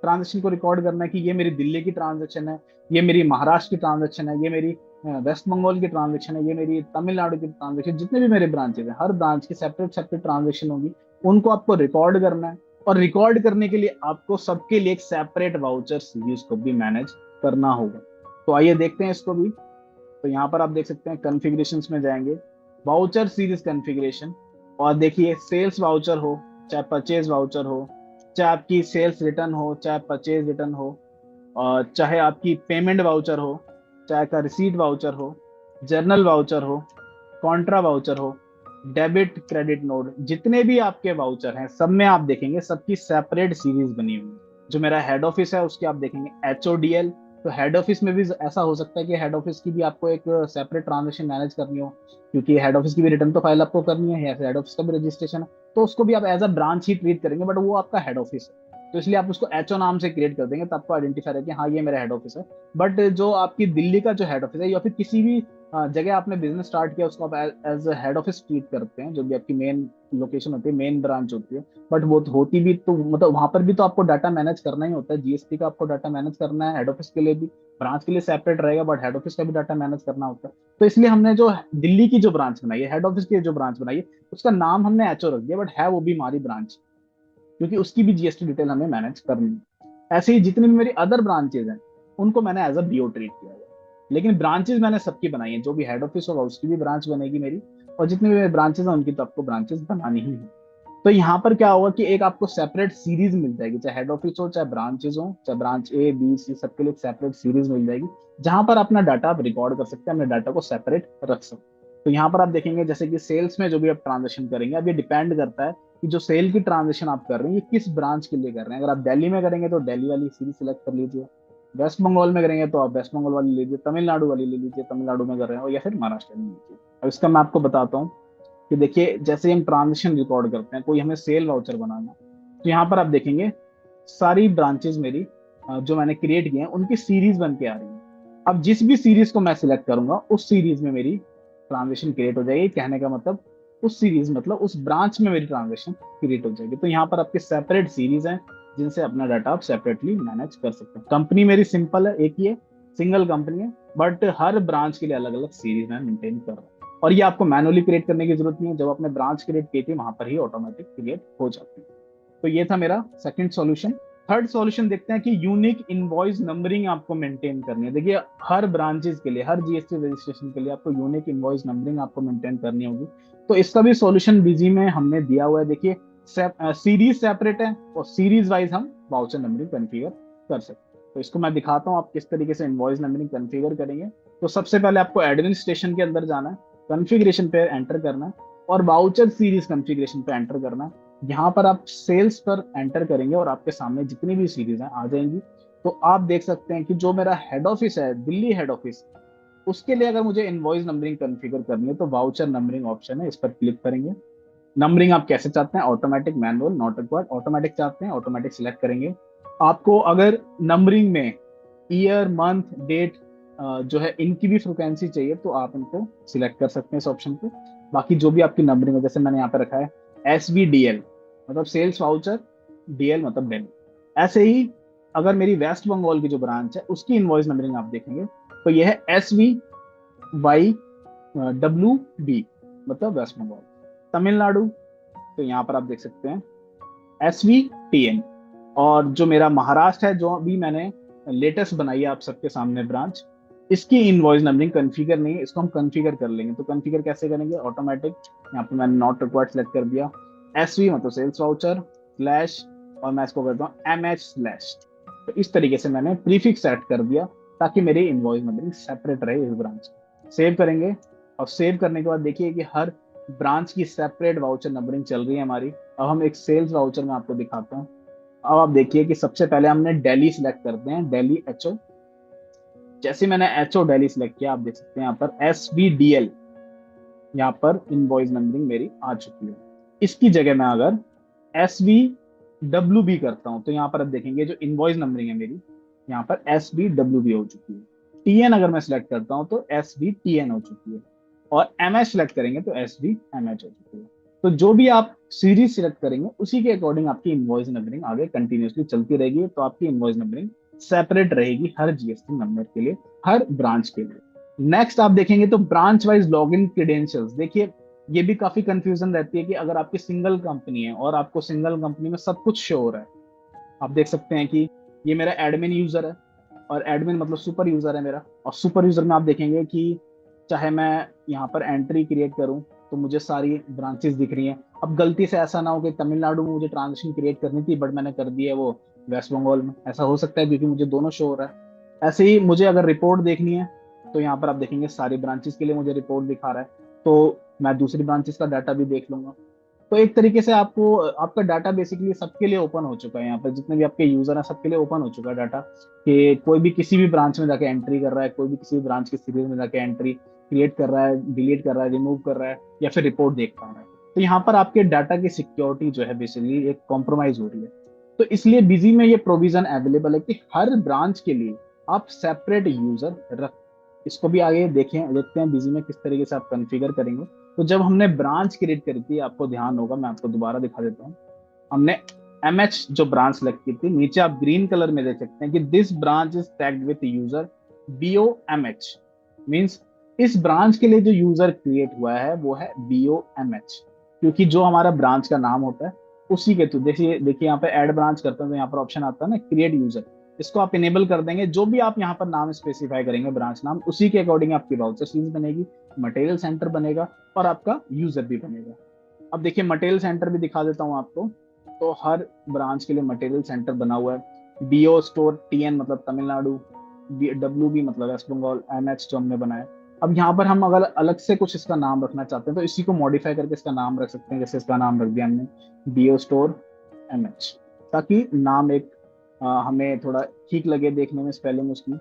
ट्रांजेक्शन को रिकॉर्ड करना है कि ये मेरी दिल्ली की ट्रांजेक्शन है, ये मेरी महाराष्ट्र की ट्रांजेक्शन है, ये मेरी वेस्ट बंगाल की ट्रांजेक्शन है, ये मेरी तमिलनाडु की ट्रांजेक्शन। जितने भी मेरे ब्रांचेज हैं हर ब्रांच की सेपरेट सेपरेट ट्रांजेक्शन होगी, उनको आपको रिकॉर्ड करना है। और रिकॉर्ड करने के लिए आपको सबके लिए एक सेपरेट वाउचर सीरीज को भी मैनेज करना होगा। तो आइए देखते हैं इसको भी। तो यहाँ पर आप देख सकते हैं कॉन्फ़िगरेशंस में जाएंगे, वाउचर सीरीज कॉन्फ़िगरेशन। और देखिए सेल्स वाउचर हो चाहे परचेज वाउचर हो, चाहे आपकी सेल्स रिटर्न हो चाहे परचेज रिटर्न हो, और चाहे आपकी पेमेंट वाउचर हो, चाहे का रिसीट वाउचर हो, जर्नल वाउचर हो, कॉन्ट्रा वाउचर हो, डेबिट क्रेडिट नोट, जितने भी आपके वाउचर हैं सब में आप देखेंगे सबकी सेपरेट सीरीज बनी हुई है। जो मेरा हेड ऑफिस है उसके आप देखेंगे HODL। तो हेड ऑफिस में भी ऐसा हो सकता है कि हेड ऑफिस की भी आपको एक सेपरेट ट्रांजेक्शन मैनेज करनी हो, क्योंकि हेड ऑफिस की भी रिटर्न तो फाइल आपको करनी है, हेड ऑफिस का भी रजिस्ट्रेशन है। तो उसको भी आप एज अ ब्रांच ही ट्रीट करेंगे, बट वो आपका हेड ऑफिस है। तो इसलिए आप उसको HO नाम से क्रिएट कर देंगे, तो आपको आइडेंटिफाई है कि हाँ ये मेरा हेड ऑफिस है। बट जो आपकी दिल्ली का जो हेड ऑफिस है या फिर किसी भी जगह आपने बिजनेस स्टार्ट किया उसको आप एज हेड ऑफिस ट्रीट करते हैं, जो भी आपकी मेन लोकेशन होती है, मेन ब्रांच होती है। बट वो होती भी तो मतलब वहां पर भी तो आपको डाटा मैनेज करना ही होता है, जीएसटी का आपको डाटा मैनेज करना है। हेड ऑफिस के लिए भी, ब्रांच के लिए सेपरेट रहेगा बट हेड ऑफिस का भी डाटा मैनेज करना होता है। तो इसलिए हमने जो दिल्ली की जो ब्रांच बनाई है, हेड ऑफिस की जो ब्रांच बनाई है, उसका नाम हमने HO रख दिया, बट है वो भी हमारी ब्रांच, क्योंकि उसकी भी जीएसटी डिटेल हमें मैनेज करनी है। ऐसे ही जितनी भी मेरी अदर ब्रांचेज हैं उनको मैंने एज अ बीओ ट्रीट किया है। लेकिन ब्रांचेज मैंने सबकी बनाई है, जो भी हेड ऑफिस होगा उसकी भी ब्रांच बनेगी मेरी, और जितने भी ब्रांचेज हैं उनकी तो आपको ब्रांचेस बनानी ही है। तो यहाँ पर क्या होगा कि एक आपको सेपरेट सीरीज मिल जाएगी, चाहे हेड ऑफिस हो चाहे ब्रांचेज हो, चाहे ब्रांच A B C सबके लिए एक सेपरेट सीरीज मिल जाएगी, जहां पर अपना डाटा आप रिकॉर्ड कर सकते हैं, अपने डाटा को सेपरेट रख सकते हैं। तो यहाँ पर आप देखेंगे जैसे कि सेल्स में जो भी आप ट्रांजेक्शन करेंगे, अब ये डिपेंड करता है कि जो सेल की ट्रांजेक्शन आप कर रहे हैं ये किस ब्रांच के लिए कर रहे हैं। अगर आप दिल्ली में करेंगे तो दिल्ली वाली सीरीज सिलेक्ट कर लीजिए, वेस्ट बंगाल में करेंगे तो आप वेस्ट बंगाल वाली लीजिए, तमिलनाडु वाली ले लीजिए, तमिलनाडु में कर रहे हो, या फिर महाराष्ट्र में लीजिए। अब इसका मैं आपको बताता हूँ कि देखिए जैसे हम ट्रांजेक्शन रिकॉर्ड करते हैं, कोई हमें सेल वाउचर बनाना, तो यहाँ पर आप देखेंगे सारी ब्रांचेस मेरी जो मैंने क्रिएट किए हैं उनकी सीरीज बन के आ रही है। अब जिस भी सीरीज को मैं सिलेक्ट करूंगा उस सीरीज में मेरी ट्रांजेक्शन क्रिएट हो जाएगी। कहने का मतलब उस सीरीज मतलब उस ब्रांच में मेरी ट्रांजेक्शन क्रिएट हो जाएगी। तो यहाँ पर आपके सेपरेट सीरीज हैं जिनसे अपना डाटा आप सेपरेटली मैनेज कर सकते हैं। कंपनी मेरी सिंपल है, एक ही है, सिंगल कंपनी है, बट हर ब्रांच के लिए अलग अलग सीरीज मैं मेंटेन कर रहा हूँ। और ये आपको मैनुअली क्रिएट करने की जरूरत नहीं है, जब आपने ब्रांच क्रिएट की थी वहां पर ही ऑटोमेटिक क्रिएट हो जाती है। तो ये था मेरा सेकंड सॉल्यूशन। थर्ड सॉल्यूशन देखते हैं कि यूनिक इनवॉइस नंबरिंग आपको मेंटेन करनी है। देखिए हर ब्रांचेस के लिए, हर जीएसटी रजिस्ट्रेशन के लिए आपको यूनिक इनवॉइस नंबरिंग आपको मेंटेन करनी होगी। तो इसका भी सॉल्यूशन बिजी में हमने दिया हुआ है। देखिए सीरीज सेपरेट है और सीरीज वाइज हम वाउचर नंबरिंग कॉन्फ़िगर कर सकते हैं। तो इसको मैं दिखाता हूँ आप किस तरीके से इनवॉइस नंबरिंग कॉन्फ़िगर करेंगे। तो सबसे पहले आपको एडमिनिस्ट्रेशन के अंदर जाना है, कॉन्फ़िगरेशन पे एंटर करना है और वाउचर सीरीज कॉन्फ़िगरेशन पे एंटर करना है। यहाँ पर आप सेल्स पर एंटर करेंगे और आपके सामने जितनी भी सीरीज हैं आ जाएंगी। तो आप देख सकते हैं कि जो मेरा हेड ऑफिस है, दिल्ली हेड ऑफिस, उसके लिए अगर मुझे इनवॉइस नंबरिंग कॉन्फ़िगर करनी है तो वाउचर नंबरिंग ऑप्शन है, इस पर क्लिक करेंगे। नंबरिंग आप कैसे चाहते हैं, automatic, manual, not required. Automatic चाहते हैं, ऑटोमेटिक सिलेक्ट करेंगे। आपको अगर नंबरिंग में ईयर, मंथ, डेट जो है इनकी भी फ्रिक्वेंसी चाहिए तो आप इनको सिलेक्ट कर सकते हैं इस ऑप्शन पे। बाकी जो भी आपकी नंबरिंग है, जैसे मैंने यहाँ पे रखा है SVDL मतलब सेल्स वाउचर, DL मतलब डेल। ऐसे ही अगर मेरी वेस्ट बंगाल की जो ब्रांच है उसकी इनवॉइस नंबरिंग आप देखेंगे तो यह है SVYWB मतलब वेस्ट बंगाल। तमिलनाडु, तो यहाँ पर आप देख सकते हैं SVTN। और जो मेरा महाराष्ट्र है, जो अभी मैंने लेटेस्ट बनाई है आप सबके सामने ब्रांच, इसकी इनवॉइस नंबरिंग कॉन्फ़िगर नहीं है, इसको हम कॉन्फ़िगर कर लेंगे। तो कॉन्फ़िगर कैसे करेंगे, ऑटोमेटिक, यहाँ पे मैंने नॉट रिक्वायर्ड सेलेक्ट कर दिया। SV मतलब सेल्स वाउचर स्लैश, और मैं इसको करता हूँ MH स्लैश। तो इस तरीके से मैंने प्रीफिक्स सेट कर दिया ताकि मेरी इनवॉइस नंबरिंग सेपरेट रहे इस ब्रांच। सेव करेंगे और सेव करने के बाद देखिए कि हर ब्रांच की सेपरेट वाउचर नंबरिंग चल रही है हमारी। अब हम एक सेल्स वाउचर में आपको दिखाता हूँ। अब आप देखिए कि सबसे पहले हमने दिल्ली सिलेक्ट करते हैं, दिल्ली HO। जैसे मैंने HO दिल्ली सिलेक्ट किया, आप देख सकते हैं यहाँ पर SVDL, यहाँ पर इनवॉइस नंबरिंग मेरी आ चुकी है। इसकी जगह मैं अगर SVWB करता हूँ तो यहाँ पर आप देखेंगे जो इनवॉइस नंबरिंग है मेरी, यहाँ पर SVWB हो चुकी है। TN अगर मैं सिलेक्ट करता हूँ तो SVTN हो चुकी है, और MS सिलेक्ट करेंगे तो SVMH हो चुकी है। तो जो भी आप सीरीज सिलेक्ट करेंगे उसी के अकॉर्डिंग आपकी इनवॉइस नंबरिंग आगे कंटिन्यूसली चलती रहेगी। तो आपकी इनवॉइस नंबरिंग सेपरेट रहेगी हर जीएसटी नंबर के लिए, हर ब्रांच के लिए। नेक्स्ट आप देखेंगे तो ब्रांच वाइज लॉगिन क्रेडेंशियल्स। देखिए ये भी काफी कंफ्यूजन रहती है कि अगर आपकी सिंगल कंपनी है और आपको सिंगल कंपनी में सब कुछ शो हो रहा है। आप देख सकते हैं कि ये मेरा एडमिन यूजर है, और एडमिन मतलब सुपर यूजर है मेरा। और सुपर यूजर में आप देखेंगे कि चाहे मैं यहाँ पर एंट्री क्रिएट करूँ तो मुझे सारी ब्रांचेस दिख रही हैं। अब गलती से ऐसा ना हो कि तमिलनाडु में मुझे ट्रांजेक्शन क्रिएट करनी थी बट मैंने कर दी है वो वेस्ट बंगाल में, ऐसा हो सकता है क्योंकि मुझे दोनों शो हो रहा है। ऐसे ही मुझे अगर रिपोर्ट देखनी है तो यहाँ पर आप देखेंगे सारी ब्रांचेस के लिए मुझे रिपोर्ट दिखा रहा है, तो मैं दूसरी ब्रांचेस का डाटा भी देख लूंगा। तो एक तरीके से आपको आपका डाटा बेसिकली सबके लिए ओपन हो चुका है। यहाँ पर जितने भी आपके यूजर हैं सबके लिए ओपन हो चुका है डाटा, कि कोई भी किसी भी ब्रांच में जाके एंट्री कर रहा है, कोई भी किसी भी ब्रांच की सीरीज में जाके एंट्री क्रिएट कर रहा है, डिलीट कर रहा है, रिमूव कर रहा है, या फिर रिपोर्ट देख पा रहा है। तो यहाँ पर आपके डाटा की सिक्योरिटी जो है बेसिकली एक कॉम्प्रोमाइज हो रही है। तो इसलिए बिजी में ये प्रोविजन अवेलेबल है कि हर ब्रांच के लिए आप सेपरेट यूजर रख। इसको भी आगे देखते हैं बिजी में किस तरीके से आप कॉन्फ़िगर करेंगे। तो जब हमने ब्रांच क्रिएट करी थी, आपको ध्यान होगा, मैं आपको दोबारा दिखा देता हूँ। हमने MH जो ब्रांच सेलेक्ट की थी, नीचे आप ग्रीन कलर में देख सकते हैं कि this branch is tagged with user BOMH, means इस ब्रांच के लिए जो यूजर क्रिएट हुआ है वो है BOMH, क्योंकि जो हमारा ब्रांच का नाम होता है उसी के थ्रू। देखिए यहाँ पे ऐड ब्रांच करते हैं तो यहाँ पर ऑप्शन आता है ना क्रिएट यूजर, इसको आप इनेबल कर देंगे। जो भी आप यहाँ पर नाम स्पेसिफाई करेंगे ब्रांच नाम, उसी के अकॉर्डिंग आपकी वाउचर सीरीज बनेगी, मटेरियल सेंटर बनेगा और आपका यूजर भी बनेगा। अब देखिए मटेरियल सेंटर भी दिखा देता हूँ आपको। तो हर ब्रांच के लिए मटेरियल सेंटर बना हुआ है। BO स्टोर TN मतलब तमिलनाडु, WB मतलब वेस्ट बंगाल, MH जो हमने बनाया। अब यहाँ पर हम अगर अलग से कुछ इसका नाम रखना चाहते हैं तो इसी को मॉडिफाई करके इसका नाम रख सकते हैं। जैसे इसका नाम रख दिया हमने BO स्टोर MH, ताकि नाम एक हमें थोड़ा ठीक लगे देखने में, स्पेलिंग उसकी।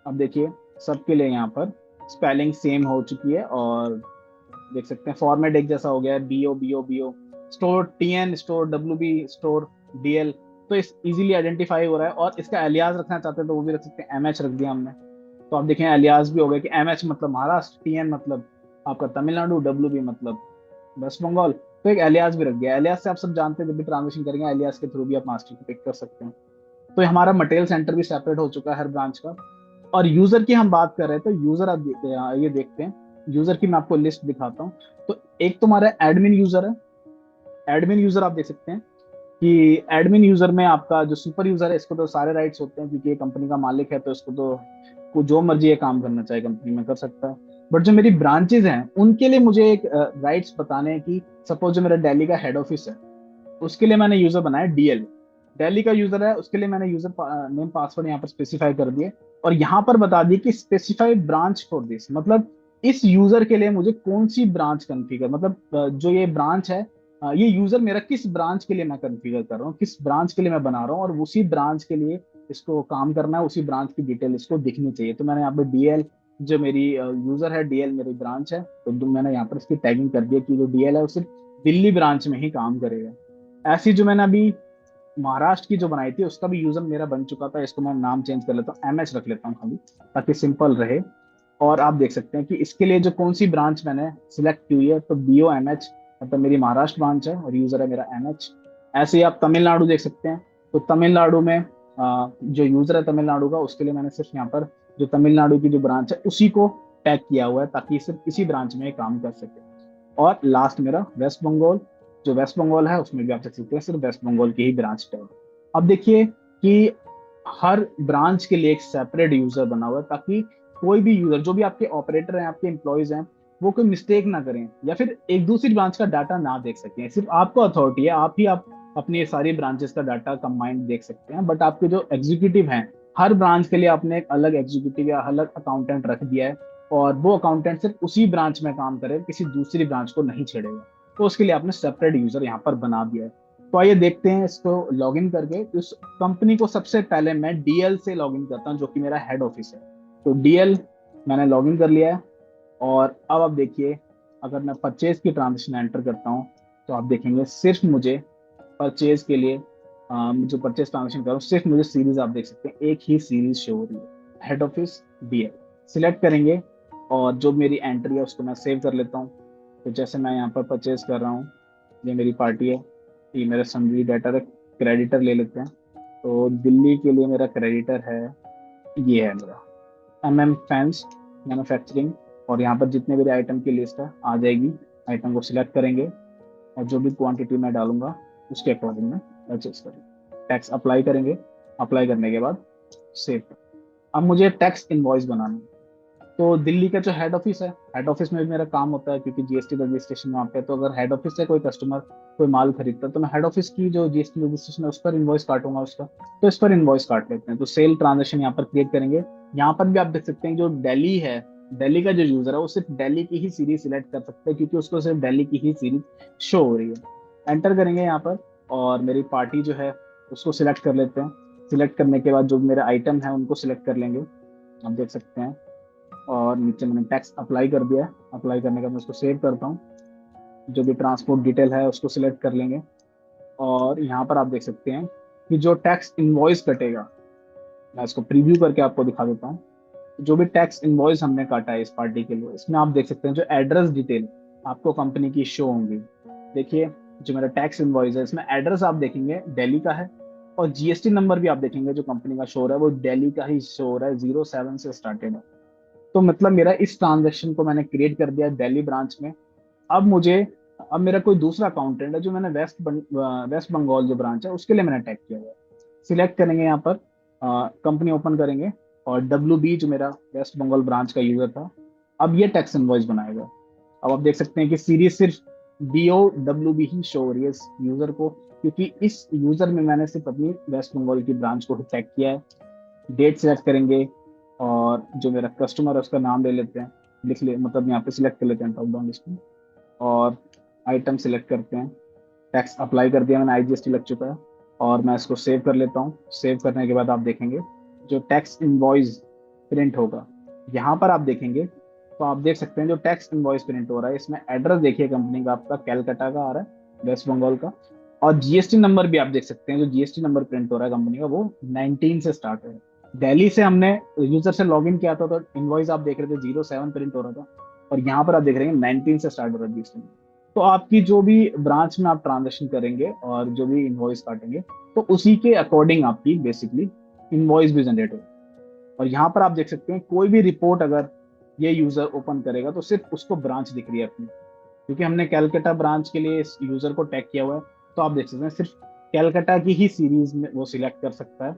अब देखिए सबके लिए यहाँ पर स्पेलिंग सेम हो चुकी है, और देख सकते हैं फॉर्मेट एक जैसा हो गया है, BO store TN store WB store DL। तो इस इजीली आइडेंटिफाई हो रहा है। और इसका एलियास रखना चाहते हैं तो वो भी रख सकते हैं, MH रख दिया हमने। तो आप देखें एलियास भी हो गया कि MH मतलब महाराष्ट्र, TN मतलब आपका तमिलनाडु, WB मतलब वेस्ट बंगाल। तो एक एलियास भी रख दिया। एलियास से आप सब जानते हैं जब भी ट्रांजेक्शन करेंगे एलियास के थ्रू भी आप मास्टर को पिक कर सकते हैं। तो हमारा मटेरियल सेंटर भी सेपरेट हो चुका है हर ब्रांच का। और यूजर की हम बात कर रहे हैं तो यूजर आप ये देखते हैं, यूजर की मैं आपको लिस्ट दिखाता हूँ। तो एक तो हमारा एडमिन यूजर है। एडमिन यूजर आप देख सकते हैं कि एडमिन यूजर में आपका जो सुपर यूजर है इसको तो सारे राइट्स होते हैं, क्योंकि ये कंपनी का मालिक है, तो इसको तो को जो मर्जी ये काम करना चाहे कंपनी में कर सकता है। बट जो मेरी ब्रांचेज हैं उनके लिए मुझे एक राइट्स बताने हैं कि सपोज जो मेरा दिल्ली का हेड ऑफिस है उसके लिए मैंने यूजर बनाया डीएल। दिल्ली का यूजर है उसके लिए मैंने यूजर नेम पासवर्ड यहाँ पर स्पेसिफाई कर दिए, और यहाँ पर बता दी कि स्पेसिफाई ब्रांच फॉर दिस, मतलब इस यूजर के लिए मुझे कौन सी ब्रांच कॉन्फ़िगर, मतलब जो ये ब्रांच है, ये यूजर मेरा किस ब्रांच के लिए मैं कॉन्फ़िगर कर रहा हूँ, किस ब्रांच के लिए मैं बना रहा हूँ, और उसी ब्रांच के लिए इसको काम करना है, उसी ब्रांच की डिटेल इसको दिखनी चाहिए। तो मैंने यहाँ पे डीएल, जो मेरी यूजर है डीएल मेरी ब्रांच है, तो मैंने यहाँ पर इसकी टैगिंग कर दिया कि जो डीएल है वो सिर्फ दिल्ली ब्रांच में ही काम करेगा। ऐसी जो मैंने अभी महाराष्ट्र की जो बनाई थी उसका भी यूजर मेरा बन चुका था, इसको मैं नाम चेंज कर लेता हूँ, एमएच रख लेता हूँ खाली, ताकि सिंपल रहे। और आप देख सकते हैं कि इसके लिए जो कौन सी ब्रांच मैंने सिलेक्ट की हुई है, तो बीओ एमएच, मतलब मेरी महाराष्ट्र ब्रांच है और यूजर है मेरा एमएच। ऐसे ही आप तमिलनाडु देख सकते हैं, तो तमिलनाडु में जो यूजर है तमिलनाडु का, उसके लिए मैंने सिर्फ यहाँ पर जो तमिलनाडु की जो ब्रांच है उसी को टैग किया हुआ है, ताकि सिर्फ इसी ब्रांच में ये काम कर सके। और लास्ट मेरा वेस्ट बंगाल, जो वेस्ट बंगाल है उसमें भी आप देख सकते हैं सिर्फ वेस्ट बंगाल की ही ब्रांच टैग। अब देखिए कि हर ब्रांच के लिए एक सेपरेट यूजर बना हुआ है, ताकि कोई भी यूजर, जो भी आपके ऑपरेटर हैं, आपके एम्प्लॉयज हैं, वो कोई मिस्टेक ना करें या फिर एक दूसरी ब्रांच का डाटा ना देख सकें। सिर्फ आपको अथॉरिटी है, आप अपनी ये सारी ब्रांचेस का डाटा कंबाइंड देख सकते हैं, बट आपके जो एग्जीक्यूटिव हैं, हर ब्रांच के लिए आपने एक अलग एग्जीक्यूटिव या अलग अकाउंटेंट रख दिया है, और वो अकाउंटेंट सिर्फ उसी ब्रांच में काम करेगा, किसी दूसरी ब्रांच को नहीं छेड़ेगा। तो उसके लिए आपने सेपरेट यूजर यहाँ पर बना दिया है। तो आइए देखते हैं इसको लॉगिन करके। उस कंपनी को सबसे पहले मैं डीएल से लॉगिन करता हूँ, जो कि मेरा हेड ऑफिस है। तो डीएल मैंने लॉगिन कर लिया है, और अब आप देखिए अगर मैं परचेज की ट्रांजेक्शन एंटर करता हूँ, तो आप देखेंगे सिर्फ मुझे परचेज के लिए जो परचेज ट्रांजेक्शन कर रहा हूँ, सिर्फ मुझे सीरीज आप देख सकते हैं, एक ही सीरीज शो हो रही है, हेड ऑफिस डीएल। सिलेक्ट करेंगे और जो मेरी एंट्री है उसको मैं सेव कर लेता हूँ। तो जैसे मैं यहाँ पर परचेज कर रहा हूँ, ये मेरी पार्टी है, ये मेरा समरी डेटर है, क्रेडिटर ले लेते हैं। तो दिल्ली के लिए मेरा क्रेडिटर है, ये है मेरा फैंस मैन्युफैक्चरिंग, और यहाँ पर जितने मेरे आइटम की लिस्ट है आ जाएगी। आइटम को सिलेक्ट करेंगे और जो भी क्वांटिटी मैं डालूंगा उसके अकॉर्डिंग में परचेज करेंगे। टैक्स अप्लाई करेंगे, अप्लाई करने के बाद सेव। अब मुझे टैक्स इनवॉइस बनाना है। तो दिल्ली का जो हेड ऑफिस है, हेड ऑफिस में भी मेरा काम होता है, क्योंकि जीएसटी रजिस्ट्रेशन वहाँ पे है। तो अगर हेड ऑफिस से कोई कस्टमर कोई माल खरीदता है, तो मैं हेड ऑफिस की जो जीएसटी रजिस्ट्रेशन है उस पर इनवॉइस काटूंगा उसका। तो इस पर इनवॉइस काट लेते हैं। तो सेल ट्रांजेक्शन यहाँ पर क्रिएट करेंगे। यहाँ पर भी आप देख सकते हैं जो दिल्ली है, दिल्ली का जो यूजर है वो सिर्फ दिल्ली की ही सीरीज सिलेक्ट कर सकते हैं, क्योंकि उसको सिर्फ दिल्ली की ही सीरीज शो हो रही है। एंटर करेंगे यहाँ पर, और मेरी पार्टी जो है उसको सिलेक्ट कर लेते हैं। सिलेक्ट करने के बाद जो मेरे आइटम है उनको सिलेक्ट कर लेंगे, आप देख सकते हैं। और नीचे मैंने टैक्स अप्लाई कर दिया है। अप्लाई करने के बाद मैं उसको सेव करता हूँ। जो भी ट्रांसपोर्ट डिटेल है उसको सिलेक्ट कर लेंगे, और यहाँ पर आप देख सकते हैं कि जो टैक्स इनवॉइस कटेगा, मैं इसको प्रीव्यू करके आपको दिखा देता हूँ। जो भी टैक्स इनवॉइस हमने काटा है इस पार्टी के लिए, इसमें आप देख सकते हैं जो एड्रेस डिटेल आपको कंपनी की शो होंगी। देखिए जो मेरा टैक्स इनवॉइस है इसमें एड्रेस आप देखेंगे दिल्ली का है, और जीएसटी नंबर भी आप देखेंगे जो कंपनी का शो हो रहा है वो दिल्ली का ही शो हो रहा है, 07 से स्टार्टेड है। तो मतलब मेरा इस ट्रांजेक्शन को मैंने क्रिएट कर दिया दिल्ली ब्रांच में। अब मुझे, अब मेरा कोई दूसरा अकाउंटेंट है जो मैंने वेस्ट बंगाल जो ब्रांच है उसके लिए मैंने टैग किया हुआ है। सिलेक्ट करेंगे यहाँ पर, कंपनी ओपन करेंगे, और डब्ल्यू बी जो मेरा वेस्ट बंगाल ब्रांच का यूजर था, अब ये टैक्स इनवॉइस बनाएगा। अब आप देख सकते हैं कि सीरीज सिर्फ BOWB ही शो हो रही है इस यूजर को, क्योंकि इस यूजर में मैंने सिर्फ अपनी वेस्ट बंगाल की ब्रांच को टैग किया है। डेट सिलेक्ट करेंगे, और जो मेरा कस्टमर है उसका नाम ले लेते हैं, लिख ले, मतलब यहाँ पे सिलेक्ट कर लेते हैं टॉप डाउन लिस्ट में, और आइटम सिलेक्ट करते हैं। टैक्स अप्लाई कर दिया मैंने, आईजीएसटी लग चुका है, और मैं इसको सेव कर लेता हूँ। सेव करने के बाद आप देखेंगे जो टैक्स इनवॉइस प्रिंट होगा, यहाँ पर आप देखेंगे तो आप देख सकते हैं जो टैक्स इनवॉइस प्रिंट हो रहा है इसमें एड्रेस देखिए कंपनी का आपका कैलकाटा का आ रहा है, वेस्ट बंगाल का। और जीएसटी नंबर भी आप देख सकते हैं, जो जीएसटी नंबर प्रिंट हो रहा है कंपनी का वो 19 से स्टार्ट है। दिल्ली से हमने यूजर से लॉगिन किया था, तो इनवॉइस आप देख रहे थे 07 प्रिंट हो रहा था, और यहाँ पर आप देख रहे हैं 19 से स्टार्ट हो रहा है जीएसटी। तो आपकी जो भी ब्रांच में आप ट्रांजेक्शन करेंगे और जो भी इनवॉइस काटेंगे, तो उसी के अकॉर्डिंग आपकी बेसिकली इनवॉइस भी जनरेट होगी। और यहाँ पर आप देख सकते हैं कोई भी रिपोर्ट अगर ये यूजर ओपन करेगा तो सिर्फ उसको ब्रांच दिख रही है अपनी, क्योंकि हमने कैलकाटा ब्रांच के लिए इस यूजर को टैग किया हुआ है। तो आप देख सकते हैं सिर्फ कैलकाटा की ही सीरीज में वो सिलेक्ट कर सकता है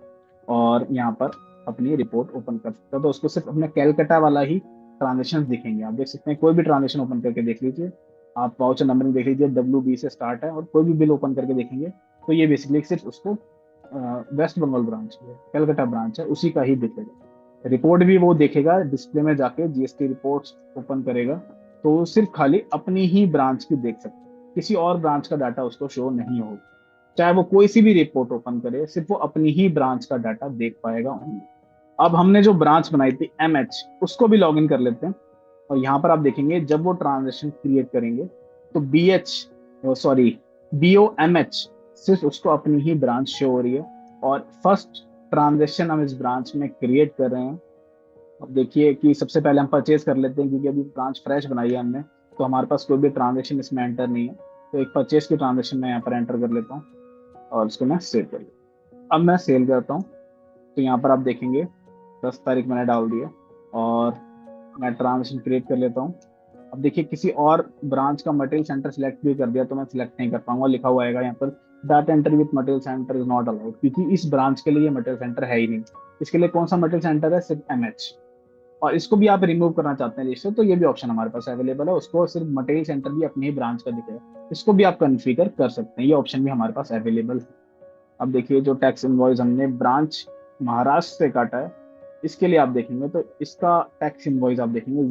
और यहाँ पर अपनी रिपोर्ट ओपन कर सकता है। तो उसको सिर्फ अपने कैलकाटा वाला ही ट्रांजेक्शन दिखेंगे। आप देख सकते हैं, कोई भी ट्रांजेक्शन ओपन करके देख लीजिए, आप वाउचर नंबरिंग देख लीजिए, WB से स्टार्ट है, और कोई भी बिल ओपन करके देखेंगे तो ये बेसिकली सिर्फ उसको वेस्ट बंगाल ब्रांच है, कलकत्ता ब्रांच है, उसी का ही दिखेगा। रिपोर्ट भी वो देखेगा, डिस्प्ले में जाके GST रिपोर्ट्स ओपन करेगा तो सिर्फ खाली अपनी ही ब्रांच की देख सकते हैं, किसी और ब्रांच का डाटा उसको शो नहीं होगा। चाहे वो कोई सी भी रिपोर्ट ओपन करे, सिर्फ वो अपनी ही ब्रांच का डाटा देख पाएगा only। अब हमने जो ब्रांच बनाई थी MH, उसको भी लॉग इन कर लेते हैं। और यहाँ पर आप देखेंगे जब वो ट्रांजेक्शन क्रिएट करेंगे तो BOMH सिर्फ उसको अपनी ही ब्रांच शो हो रही है, और फर्स्ट ट्रांजेक्शन हम इस ब्रांच में क्रिएट कर रहे हैं। अब देखिए कि सबसे पहले हम परचेज कर लेते हैं, क्योंकि अभी ब्रांच फ्रेश बनाई है हमने, तो हमारे पास कोई भी ट्रांजेक्शन इसमें एंटर नहीं है। तो एक परचेज की ट्रांजेक्शन मैं यहाँ पर एंटर कर लेता हूँ और उसको मैं सेव कर लेता हूँ। अब मैं सेल करता हूँ तो यहाँ पर आप देखेंगे 10 तारीख मैंने डाल दिया और मैं ट्रांजेक्शन क्रिएट कर लेता हूँ। अब देखिए किसी और ब्रांच का मटेरियल सेंटर सिलेक्ट भी कर दिया तो मैं सिलेक्ट नहीं कर पाऊंगा, लिखा हुआ आएगा यहाँ पर data entry with material centre is not allowed, क्योंकि इस ब्रांच के लिए ये मटेरियल सेंटर है ही नहीं। इसके लिए कौन सा मटेरियल सेंटर है? सिर्फ MH। और इसको भी आप रिमूव करना चाहते हैं लिस्ट से, तो ये भी ऑप्शन हमारे पास अवेलेबल है, उसको सिर्फ मटेरियल सेंटर भी अपनी ही ब्रांच का दिखे, इसको भी आप कॉन्फ़िगर कर सकते हैं, ये ऑप्शन भी हमारे पास अवेलेबल है। अब देखिए जो टैक्स इनवॉइस हमने ब्रांच महाराष्ट्र से काटा है, इसके लिए आप देखेंगे तो इसका टैक्स इनवॉइस आप देखेंगे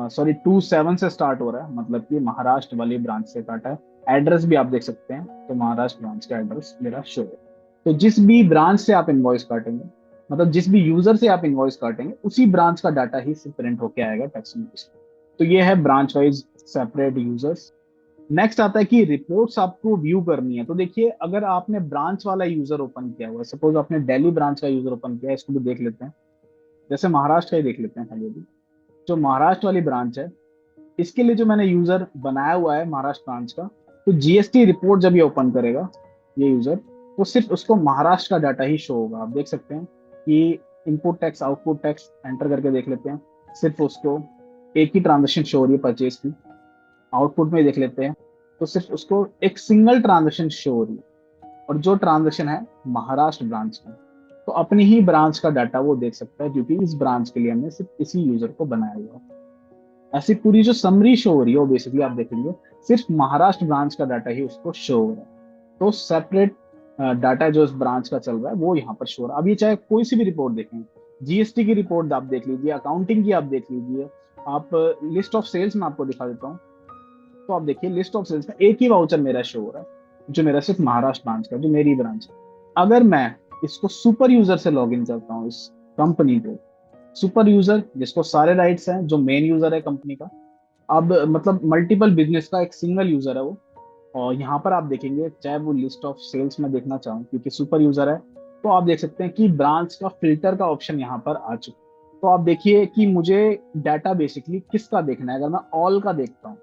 27 से स्टार्ट हो रहा है, मतलब कि महाराष्ट्र वाली ब्रांच से काटा है। एड्रेस भी आप देख सकते हैं, तो महाराष्ट्र ब्रांच का एड्रेस मेरा शो है। तो जिस भी ब्रांच से आप इनवॉइस काटेंगे, मतलब जिस भी यूजर से आप इनवॉइस काटेंगे, उसी ब्रांच का डाटा ही सिर्फ प्रिंट होके आएगा टैक्स इनवॉइस। तो ये है branch wise separate users. Next आता है कि रिपोर्ट्स आपको व्यू करनी है। तो देखिए अगर आपने ब्रांच वाला यूजर ओपन किया हुआ है, सपोज आपने दिल्ली ब्रांच का यूजर ओपन किया है, इसको भी देख लेते हैं। जैसे महाराष्ट्र का ही देख लेते हैं खाली अभी। जो महाराष्ट्र वाली ब्रांच है, इसके लिए जो मैंने यूजर बनाया हुआ है महाराष्ट्र ब्रांच का, तो GST रिपोर्ट जब ये ओपन करेगा ये यूजर, तो सिर्फ उसको महाराष्ट्र का डाटा ही शो होगा। आप देख सकते हैं कि input tax output tax enter करके देख लेते हैं, सिर्फ उसको एक ही ट्रांजेक्शन शो हो रही है परचेज की। आउटपुट में देख लेते हैं तो सिर्फ उसको एक सिंगल ट्रांजेक्शन शो हो रही है, और जो ट्रांजेक्शन है महाराष्ट्र ब्रांच की, तो अपनी ही ब्रांच का डाटा वो देख सकता है, क्योंकि इस ब्रांच के लिए हमने सिर्फ इसी यूजर को बनाया हुआ है। ऐसी पूरी जो समरी शो हो रही है वो बेसिकली आप देखेंगे सिर्फ महाराष्ट्र ब्रांच का डाटा ही उसको शो हो रहा है। तो सेपरेट डाटा जो इस ब्रांच का चल रहा है वो यहाँ पर शो हो रहा है। अब ये चाहे कोई सी भी रिपोर्ट देखें, GST की रिपोर्ट आप देख लीजिए, अकाउंटिंग की आप देख लीजिए, आप लिस्ट ऑफ सेल्स में आपको दिखा देता हूँ। तो आप देखिए लिस्ट ऑफ सेल्स में एक ही वाउचर मेरा शो हो रहा है, जो मेरा सिर्फ महाराष्ट्र ब्रांच का, जो मेरी ब्रांच है। अगर मैं इसको सुपर यूजर से लॉग इन करता हूँ इस कंपनी को, सुपर यूजर जिसको सारे राइट्स हैं, जो मेन यूजर है कंपनी का, अब मतलब मल्टीपल बिजनेस का एक सिंगल यूजर है वो। और यहाँ पर आप देखेंगे चाहे वो लिस्ट ऑफ सेल्स में देखना चाहूँ, क्योंकि सुपर यूजर है, तो आप देख सकते हैं कि ब्रांच का फिल्टर का ऑप्शन यहाँ पर आ चुका है। तो आप देखिए कि मुझे डाटा बेसिकली किसका देखना है। अगर मैं ऑल का देखता हूँ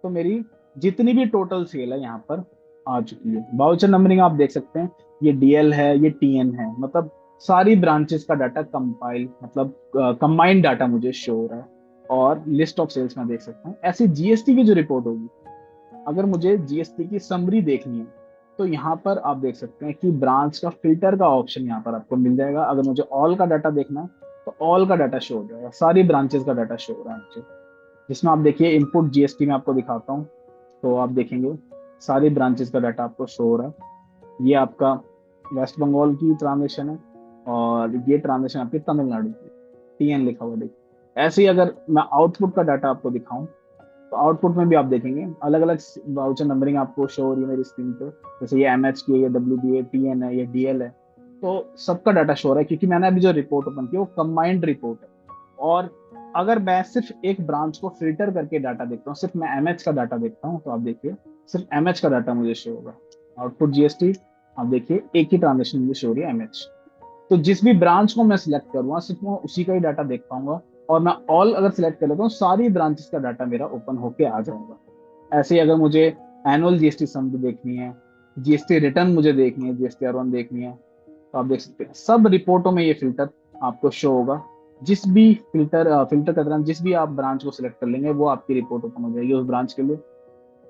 तो मेरी जितनी भी टोटल सेल है यहाँ पर आ चुकी है। वाउचर नंबरिंग आप देख सकते हैं, ये DL है, ये TN है, मतलब सारी ब्रांचेस का डाटा कंपाइल, मतलब कंबाइंड डाटा मुझे शो हो रहा है। और लिस्ट ऑफ सेल्स में देख सकता हूँ। ऐसी GST की जो रिपोर्ट होगी, अगर मुझे GST की समरी देखनी है, तो यहाँ पर आप देख सकते हैं कि ब्रांच का फिल्टर का ऑप्शन यहाँ पर आपको मिल जाएगा। अगर मुझे ऑल का डाटा देखना है तो ऑल का डाटा शो हो जाएगा, सारी ब्रांचेस का डाटा शो हो रहा है मुझे, जिसमें आप देखिए इनपुट GST में आपको दिखाता हूँ, तो आप देखेंगे सारी ब्रांचेस का डाटा आपको शो हो रहा है। ये आपका वेस्ट बंगाल की ट्रांजेक्शन है और ये ट्रांजेक्शन आपकी तमिलनाडु की, TN लिखा हुआ देखिए। ऐसे ही अगर मैं आउटपुट का डाटा आपको दिखाऊं, तो आउटपुट में भी आप देखेंगे अलग अलग वाउचर नंबरिंग आपको शो हो रही है मेरी स्क्रीन पे। जैसे ये MH की है, ये WB है, TN है, ये DL है, तो सबका डाटा शो हो रहा है, क्योंकि मैंने अभी जो रिपोर्ट ओपन की वो कंबाइंड रिपोर्ट है। और अगर मैं सिर्फ एक ब्रांच को फिल्टर करके डाटा देखता हूँ, सिर्फ मैं MH का डाटा देखता हूँ, तो आप देखिए सिर्फ MH का डाटा मुझे शो होगा। आउटपुट GST आप देखिए एक ही ट्रांजेक्शन मुझे शो हो रही है MH। तो जिस भी ब्रांच को मैं सिलेक्ट करूंगा सिर्फ मैं उसी का ही डाटा देख पाऊंगा, और मैं ऑल अगर सिलेक्ट कर लेता हूँ सारी ब्रांचेस का डाटा मेरा ओपन होके आ जाएगा। ऐसे ही अगर मुझे एनुअल GST सम देखनी है, GST रिटर्न मुझे देखनी है, GSTR1 देखनी है, तो आप देख सकते हैं सब रिपोर्टों में ये फिल्टर आपको शो होगा। जिस भी फिल्टर का दौरान जिस भी आप ब्रांच को सिलेक्ट कर लेंगे, वो आपकी रिपोर्ट ओपन हो जाएगी उस ब्रांच के लिए।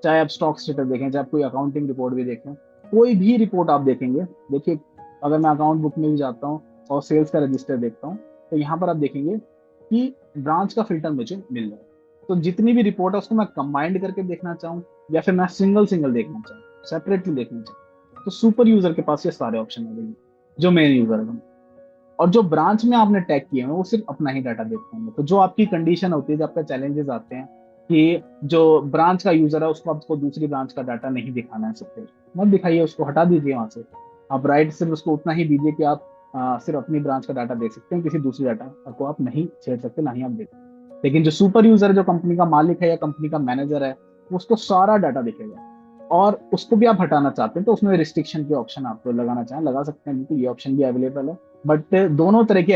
चाहे आप स्टॉक स्टेटस देखें, चाहे आप कोई अकाउंटिंग रिपोर्ट भी देखें, कोई भी रिपोर्ट आप देखेंगे, देखिए अगर मैं अकाउंट बुक में भी जाता हूँ और सेल्स का रजिस्टर देखता हूँ, तो यहाँ पर आप देखेंगे कि ब्रांच का फिल्टर मुझे मिल रहा है। तो जितनी भी रिपोर्ट है उसको मैं कंबाइंड करके देखना चाहूँ या फिर मैं सिंगल सिंगल देखना चाहूँ, सेपरेटली देखना चाहूँ, तो सुपर यूजर के पास ये सारे ऑप्शन अवेलेबल, जो मेन यूजर है। और जो ब्रांच में आपने टैग किए हैं वो सिर्फ अपना ही डाटा देखते होंगे। तो जो आपकी कंडीशन होती है, जो आपका चैलेंजेस आते हैं कि जो ब्रांच का यूजर है उसको आपको दूसरी ब्रांच का डाटा नहीं दिखाना है, सबसे मत दिखाइए, उसको हटा दीजिए वहां से। आप राइट सिर्फ उसको उतना ही दीजिए कि आप सिर्फ अपनी ब्रांच का डाटा देख सकते हैं, किसी दूसरी डाटा को आप नहीं छेड़ सकते, ना ही आप देख सकते। लेकिन जो सुपर यूजर है, जो कंपनी का मालिक है या कंपनी का मैनेजर है, वो उसको सारा डाटा दिखेगा। और उसको भी आप हटाना चाहते हैं तो उसमें रिस्ट्रिक्शन के ऑप्शन आप लगाना चाहें लगा सकते हैं, बिल्कुल ये ऑप्शन भी अवेलेबल है। बट दोनों तरह की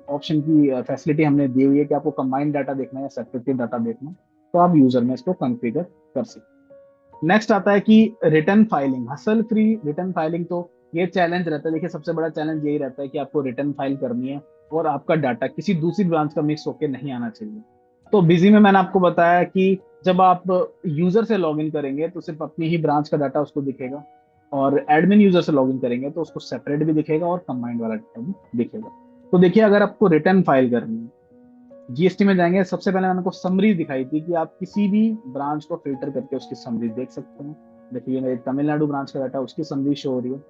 ऑप्शन की फैसिलिटी हमने दी हुई है कि आपको कंबाइंड डाटा देखना है या सेपरेटली डाटा देखना है, तो आप यूजर में इसको कॉन्फ़िगर कर सकते हैं। नेक्स्ट आता है कि return filing, hustle free return filing. तो ये चैलेंज रहता है, देखिए सबसे बड़ा चैलेंज यही रहता है कि आपको रिटर्न फाइल करनी है और आपका डाटा किसी दूसरी ब्रांच का मिक्स होकर नहीं आना चाहिए। तो बिजी में मैंने आपको बताया कि जब आप यूजर से लॉगिन करेंगे तो सिर्फ अपनी ही ब्रांच का डाटा उसको दिखेगा, और एडमिन यूजर से लॉगिन करेंगे तो उसको सेपरेट भी दिखेगा और कंबाइंड वाला डाटा भी दिखेगा। तो देखिए अगर आपको रिटर्न फाइल करनी है, जीएसटी में जाएंगे, सबसे पहले मैंने आपको समरी दिखाई थी कि आप किसी भी ब्रांच को फिल्टर करके उसकी समरी देख सकते हैं। देखिए ये मेरी तमिलनाडु ब्रांच का डाटा, उसकी समरी शो हो रही है।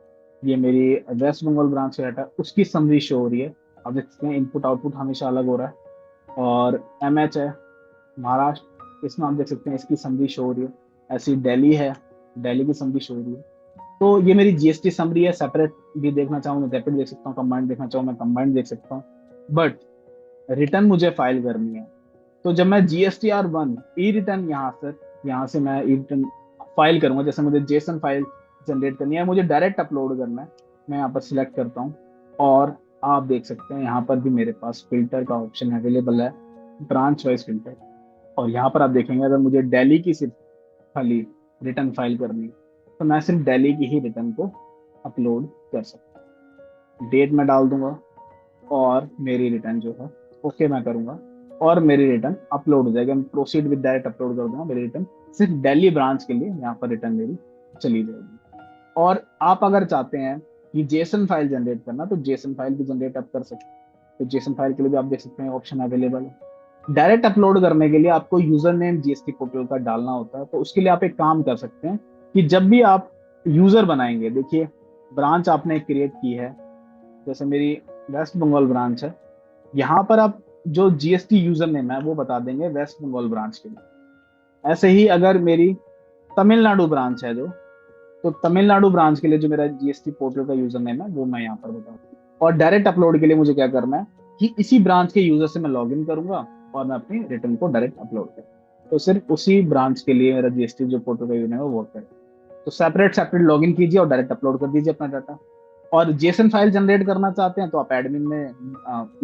ये मेरी वेस्ट बंगाल ब्रांच का डाटा, उसकी समरी शो हो रही है। आप देख सकते हैं इनपुट आउटपुट हमेशा अलग हो रहा है। और एमएच है महाराष्ट्र, इसमें आप देख सकते हैं इसकी समरी शो हो रही है। ऐसी दिल्ली है, दिल्ली की समरी शो हो रही है। तो ये मेरी जीएसटी समरी है। सेपरेट भी देखना चाहूँ मैं सेपरेट देख सकता हूँ, कंबाइंड देखना चाहूँ मैं कंबाइंड देख सकता हूँ। बट रिटर्न मुझे फाइल करनी है, तो जब मैं GSTR 1 ई रिटर्न यहाँ से मैं ई रिटर्न फाइल करूंगा, जैसे मुझे जेसन फाइल जनरेट करनी है, मुझे डायरेक्ट अपलोड करना है, मैं यहाँ पर सिलेक्ट करता हूँ। और आप देख सकते हैं यहाँ पर भी मेरे पास फिल्टर का ऑप्शन अवेलेबल है, ब्रांच वाइज फिल्टर। और यहाँ पर आप देखेंगे अगर मुझे दिल्ली की सिर्फ खाली रिटर्न फाइल करनी है, तो मैं सिर्फ दिल्ली की ही रिटर्न को अपलोड कर सकता हूँ। डेट में डाल दूंगा और मेरी रिटर्न जो है ओके मैं करूंगा, और मेरी रिटर्न अपलोड हो जाएगी। मैं प्रोसीड विद डायरेक्ट अपलोड कर दूंगा, मेरी रिटर्न सिर्फ दिल्ली ब्रांच के लिए यहाँ पर रिटर्न मेरी चली जाएगी। और आप अगर चाहते हैं कि जेसन फाइल जनरेट करना, तो जेसन फाइल भी जनरेट आप कर सकते हैं। तो जेसन फाइल के लिए भी आप देख सकते हैं ऑप्शन अवेलेबल है। डायरेक्ट अपलोड करने के लिए आपको यूजर नेम जीएसटी पोर्टल का डालना होता है। तो उसके लिए आप एक काम कर सकते हैं कि जब भी आप यूजर बनाएंगे, देखिए ब्रांच आपने क्रिएट की है, जैसे मेरी वेस्ट बंगाल ब्रांच है, यहाँ पर आप जो जीएसटी यूजर नेम है वो बता देंगे वेस्ट बंगाल ब्रांच के लिए। ऐसे ही अगर मेरी तमिलनाडु ब्रांच है जो, तो तमिलनाडु ब्रांच के लिए जो मेरा जीएसटी पोर्टल का यूजर नेम है वो मैं यहाँ पर बताऊंगा। और डायरेक्ट अपलोड के लिए मुझे क्या करना है कि इसी ब्रांच के यूजर से मैं लॉग इन करूंगा और मैं अपनी रिटर्न को डायरेक्ट अपलोड करूँ। तो सिर्फ उसी ब्रांच के लिए मेरा जीएसटी जो पोर्टल का यूजर नेम है वो वर्क करे। तो सेपरेट सेपरेट लॉग इन कीजिए और डायरेक्ट अपलोड कर दीजिए अपना डाटा। और जेसन फाइल जनरेट करना चाहते हैं तो आप एडमिन में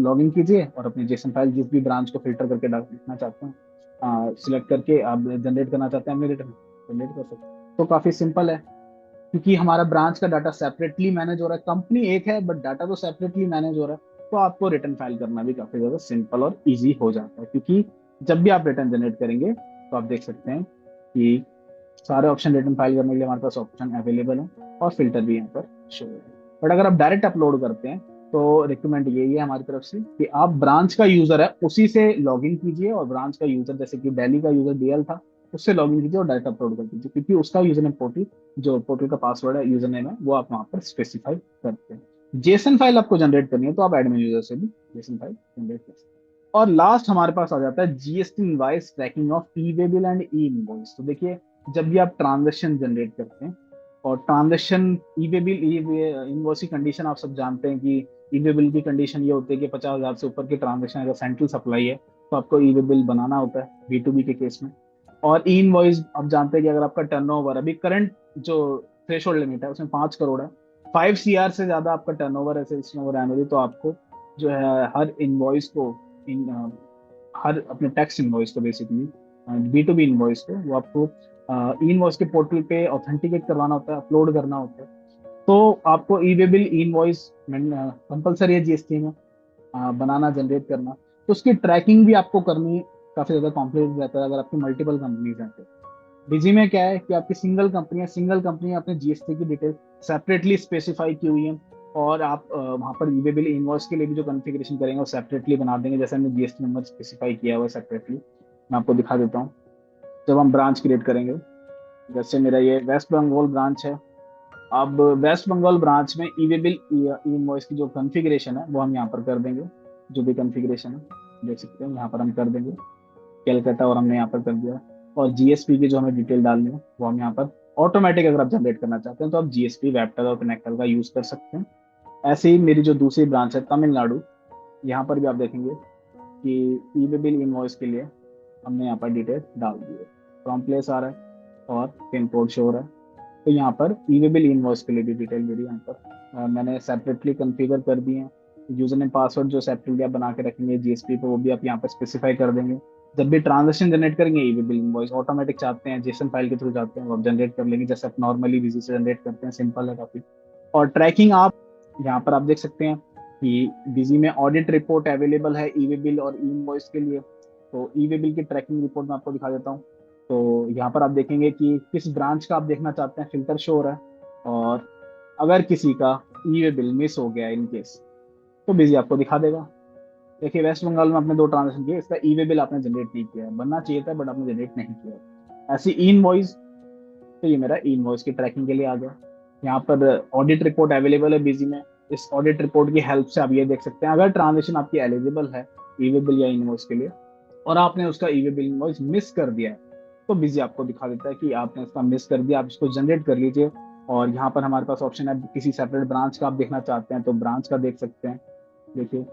लॉग इन कीजिए और अपनी जेसन फाइल जिस भी ब्रांच को फिल्टर करके डालना चाहते हैं सिलेक्ट करके आप जनरेट करना चाहते हैं अपनी रिटर्न जनरेट कर सकते हैं। तो काफी सिंपल है, क्योंकि हमारा ब्रांच का डाटा सेपरेटली मैनेज हो रहा है, कंपनी एक है बट डाटा तो सेपरेटली मैनेज हो रहा है। तो आपको रिटर्न फाइल करना भी काफी ज्यादा सिंपल और इजी हो जाता है, क्योंकि जब भी आप रिटर्न जनरेट करेंगे तो आप देख सकते हैं कि सारे ऑप्शन रिटर्न फाइल करने के लिए हमारे पास ऑप्शन अवेलेबल है और फिल्टर भी यहाँ पर शो है। बट अगर आप डायरेक्ट अपलोड करते हैं तो रिकमेंड यही है हमारी तरफ से कि आप ब्रांच का यूजर है उसी से लॉग इन कीजिए, और ब्रांच का यूजर जैसे कि दिल्ली का यूजर डीएल था उससे लॉग इन कीजिए और डायरेक्ट अपलोड कर दीजिए, क्योंकि उसका यूजर नेम पोर्टल जो पोर्टल का पासवर्ड है यूजर नेम है वो आप वहां पर स्पेसिफाई करते हैं। जेसन फाइल आपको जनरेट करनी है तो आप एडमिन यूजर से भी जेसन फाइल जनरेट कर सकते हैं। और लास्ट हमारे पास आ जाता है GST invoice tracking of E way bill and E invoice. तो देखिए जब भी आप ट्रांजेक्शन जनरेट करते हैं और ट्रांजेक्शन ई वे बिल ई वे इनवॉइस की कंडीशन आप सब जानते हैं कि ई वे बिल की कंडीशन ये होती है कि 50,000 से ऊपर की ट्रांजेक्शन अगर सेंट्रल सप्लाई है तो आपको ई वे बिल बनाना होता है B2B के केस में। और ई इनवॉइस आप जानते हैं कि अगर आपका टर्नओवर अभी करंट जो थ्रेशोल्ड लिमिट है उसमें 5 करोड़ है, 5 CR से ज्यादा आपका टर्नओवर है सेल्स ओवर एनुअली, तो आपको जो है हर इनवॉइस को हर अपने टैक्स इनवॉइस को बेसिकली B2B इनवॉइस को वो आपको ई इनवॉइस के पोर्टल पे ऑथेंटिकेट करवाना होता है, अपलोड करना होता है। तो आपको E way bill E invoice compulsory है जीएसटी में बनाना जनरेट करना। तो उसकी ट्रैकिंग भी आपको करनी काफी ज्यादा कॉम्प्लिकेटेड रहता है अगर आपकी मल्टीपल कंपनीज हैं तो। डिजी में क्या है कि आपकी सिंगल कंपनी है, सिंगल कंपनी अपने जीएसटी की डिटेल सेपरेटली स्पेसिफाई की हुई है। और आप वहाँ पर ईवे बिल इनवॉइस के लिए भी जो कॉन्फ़िगरेशन करेंगे वो सेपरेटली बना देंगे, जैसे हमने जीएसटी नंबर स्पेसिफाई किया हुआ है सेपरेटली। मैं आपको दिखा देता हूँ। जब हम ब्रांच क्रिएट करेंगे, जैसे मेरा ये वेस्ट बंगाल ब्रांच है। अब वेस्ट बंगाल ब्रांच में ईवे बिल इनवॉइस की जो कॉन्फ़िगरेशन है वो हम यहाँ पर कर देंगे। जो भी कॉन्फ़िगरेशन है देख सकते हैं यहाँ पर हम कर देंगे। कैलकाटा और हमने यहाँ पर कर दिया। और जीएसपी की जो हमें डिटेल डालनी है वो हम यहाँ पर ऑटोमेटिक, अगर आप जनरेट करना चाहते हैं तो आप जीएसपी वेबटेल और कनेक्टल का यूज कर सकते हैं। ऐसे ही मेरी जो दूसरी ब्रांच है तमिलनाडु, यहाँ पर भी आप देखेंगे कि ई बिल इनवॉइस के लिए हमने यहाँ पर डिटेल डाल दी है। फ्रॉम प्लेस आ रहा है और पिन कोड शो हो रहा है। तो यहाँ पर ई बिल इनवॉइस के लिए भी डिटेल मेरी यहाँ पर मैंने सेपरेटली कॉन्फ़िगर कर दी है। यूजर नेम पासवर्ड जो सेपरेटली आप बना के रखेंगे जीएसपी पे, वो भी आप यहाँ पर स्पेसिफाई कर देंगे। जब भी ट्रांजेक्शन जनरेट करेंगे ई बिल इनवॉइस ऑटोमेटिक चाहते हैं, जेसन फाइल के थ्रू चाहते हैं, वो आप जनरेट कर लेंगे जैसे आप नॉर्मली बिजी से जनरेट करते हैं। सिंपल है काफी। और ट्रैकिंग आप यहाँ पर आप देख सकते हैं कि बिजी में ऑडिट रिपोर्ट अवेलेबल है ईवे बिल और ई इनवॉइस के लिए। तो ईवे बिल की ट्रैकिंग रिपोर्ट मैं आपको दिखा देता हूँ। तो यहाँ पर आप देखेंगे कि किस ब्रांच का आप देखना चाहते हैं, फिल्टर शो हो रहा है। और अगर किसी का ईवे बिल मिस हो गया इन केस, तो बिजी आपको दिखा देगा। देखिए वेस्ट बंगाल में आपने 2 ट्रांजेक्शन किए, इसका ईवे बिल आपने जनरेट नहीं किया है, बनना चाहिए था बट आपने जनरेट नहीं किया। ऐसी ई इनवॉइस, तो ये मेरा ई इनवॉइस की ट्रैकिंग के लिए आ गया। यहाँ पर ऑडिट रिपोर्ट अवेलेबल है बिजी में। इस ऑडिट रिपोर्ट की हेल्प से आप ये देख सकते हैं अगर ट्रांजेक्शन आपकी एलिजिबल है ईवे बिल या इनवॉइस के लिए, और आपने उसका ईवे बिल इनवॉइस मिस कर दिया है, तो बिजी आपको दिखा देता है कि आपने इसका मिस कर दिया, आप इसको जनरेट कर लीजिए। और यहाँ पर हमारे पास ऑप्शन है, किसी सेपरेट ब्रांच का आप देखना चाहते हैं तो ब्रांच का देख सकते हैं, देखिए।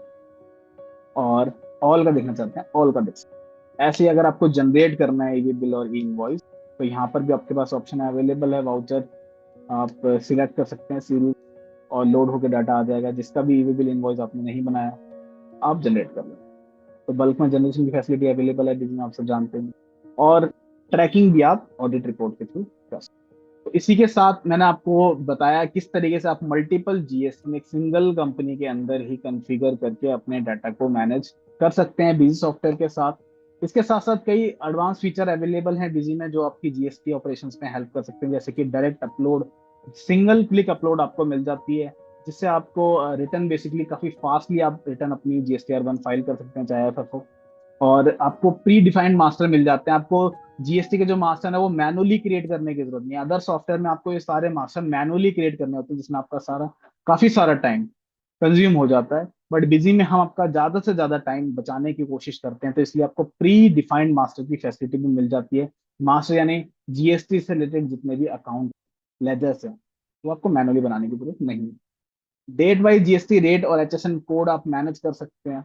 और ऑल का देखना चाहते हैं, ऑल का देख सकते हैं। ऐसे ही अगर आपको जनरेट करना है ईवे बिल और ई इनवॉइस, तो यहाँ पर भी आपके पास ऑप्शन अवेलेबल है वाउचर। आप सिलेक्ट कर सकते हैं सीरीज, और लोड होकर डाटा आ जाएगा। जिसका भी ईवे बिल इनवॉइस आपने नहीं बनाया, आप जनरेट कर लें। तो बल्क में जनरेशन की फैसिलिटी अवेलेबल है जिसमें आप सब जानते हैं। और ट्रैकिंग भी आप ऑडिट रिपोर्ट के थ्रू कर सकते हैं। तो इसी के साथ मैंने आपको बताया किस तरीके से आप मल्टीपल जीएसटी में एक सिंगल कंपनी के अंदर ही कॉन्फ़िगर करके अपने डाटा को मैनेज कर सकते हैं बिजी सॉफ्टवेयर के साथ। इसके साथ साथ कई एडवांस फीचर अवेलेबल हैं बिजी में जो आपकी जीएसटी ऑपरेशंस में हेल्प कर सकते हैं, जैसे कि direct upload, single click upload आपको मिल जाती है, जिससे आपको रिटर्न बेसिकली काफी फास्टली आप रिटर्न अपनी जीएसटीआर 1 फाइल कर सकते हैं चाहे एफएफ हो। और आपको प्री डिफाइंड मास्टर मिल जाते हैं। आपको जीएसटी के जो मास्टर है वो मैनुअली क्रिएट करने की जरूरत नहीं है। अदर सॉफ्टवेयर में आपको ये सारे मास्टर मैनुअली क्रिएट करने होते हैं, जिसमें आपका काफी सारा टाइम कंज्यूम हो जाता है। बट बिजी में हम आपका ज्यादा से ज्यादा टाइम बचाने की कोशिश करते हैं, तो इसलिए आपको प्री डिफाइंड मास्टर की फैसिलिटी भी मिल जाती है। मास्टर यानी जीएसटी से रिलेटेड जितने भी अकाउंट लेजर्स हैं वो आपको मैनुअली बनाने की जरूरत नहीं है। डेट वाइज जीएसटी रेट और एचएसएन कोड आप मैनेज कर सकते हैं।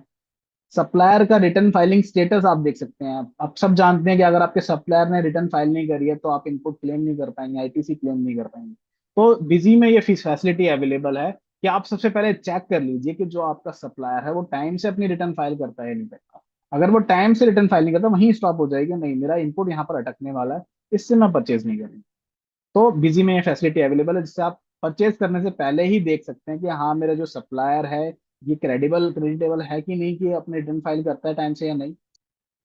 सप्लायर का रिटर्न फाइलिंग स्टेटस आप देख सकते हैं। आप सब जानते हैं कि अगर आपके सप्लायर ने रिटर्न फाइल नहीं करी है तो आप इनपुट क्लेम नहीं कर पाएंगे, आईटीसी क्लेम नहीं कर पाएंगे। तो बिजी में ये फैसिलिटी अवेलेबल है कि आप सबसे पहले चेक कर लीजिए कि जो आपका सप्लायर है वो टाइम से अपनी रिटर्न फाइल करता है नहीं करता। अगर वो टाइम से रिटर्न फाइल नहीं करता, वहीं स्टॉप हो जाएगी, नहीं मेरा इनपुट यहाँ पर अटकने वाला है, इससे मैं परचेज नहीं करूँगा। तो बिजी में ये फैसिलिटी अवेलेबल है जिससे आप परचेज करने से पहले ही देख सकते हैं कि हाँ मेरा जो सप्लायर है ये क्रेडिबल क्रेडिटेबल है कि नहीं, कि अपने रिटर्न फाइल करता है टाइम से या नहीं।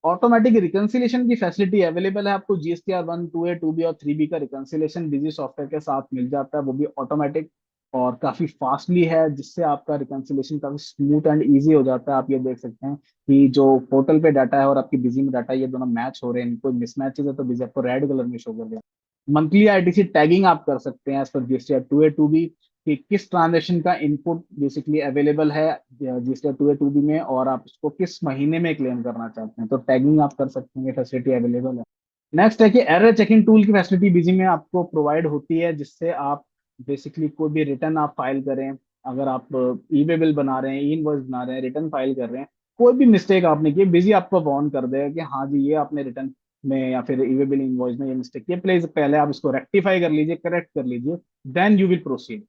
ऑटोमेटिक रिकंसिलेशन की फैसिलिटी अवेलेबल है आपको। जीएसटीआर 1, 2A, 2B और 3B का रिकंसिलेशन बिजी सॉफ्टवेयर के साथ मिल जाता है, वो भी ऑटोमेटिक और काफी फास्टली है, जिससे आपका रिकंसिलेशन काफी स्मूथ एंड इजी हो जाता है। आप ये देख सकते हैं कि जो पोर्टल पे डाटा है और आपकी बिजी में डाटा है ये दोनों मैच हो रहे हैं, कोई मिसमैचेस है तो बिजी आपको रेड कलर में शो कर देगा। मंथली आईटीसी टैगिंग आप कर सकते हैं as per GSTR 2A 2B कि किस ट्रांजेक्शन का इनपुट बेसिकली अवेलेबल है जीएसटीआर 2A 2B में, और आप उसको किस महीने में क्लेम करना चाहते हैं, तो टैगिंग आप कर सकते हैं, फैसिलिटी अवेलेबल है। नेक्स्ट है कि एरर चेकिंग टूल की फैसिलिटी बिजी में आपको प्रोवाइड होती है, जिससे आप बेसिकली कोई भी रिटर्न आप फाइल करें, अगर आप ई वे बिल बना रहे हैं, ई इनवॉइस बना रहे हैं, रिटर्न फाइल कर रहे हैं, कोई भी मिस्टेक आपने की, बिजी आपको वार्न कर देगा कि हाँ जी ये आपने रिटर्न में या फिर ई वे बिल इनवॉइस में ये मिस्टेक किया, प्लीज पहले आप इसको रेक्टिफाई कर लीजिए, करेक्ट कर लीजिए, then you will proceed.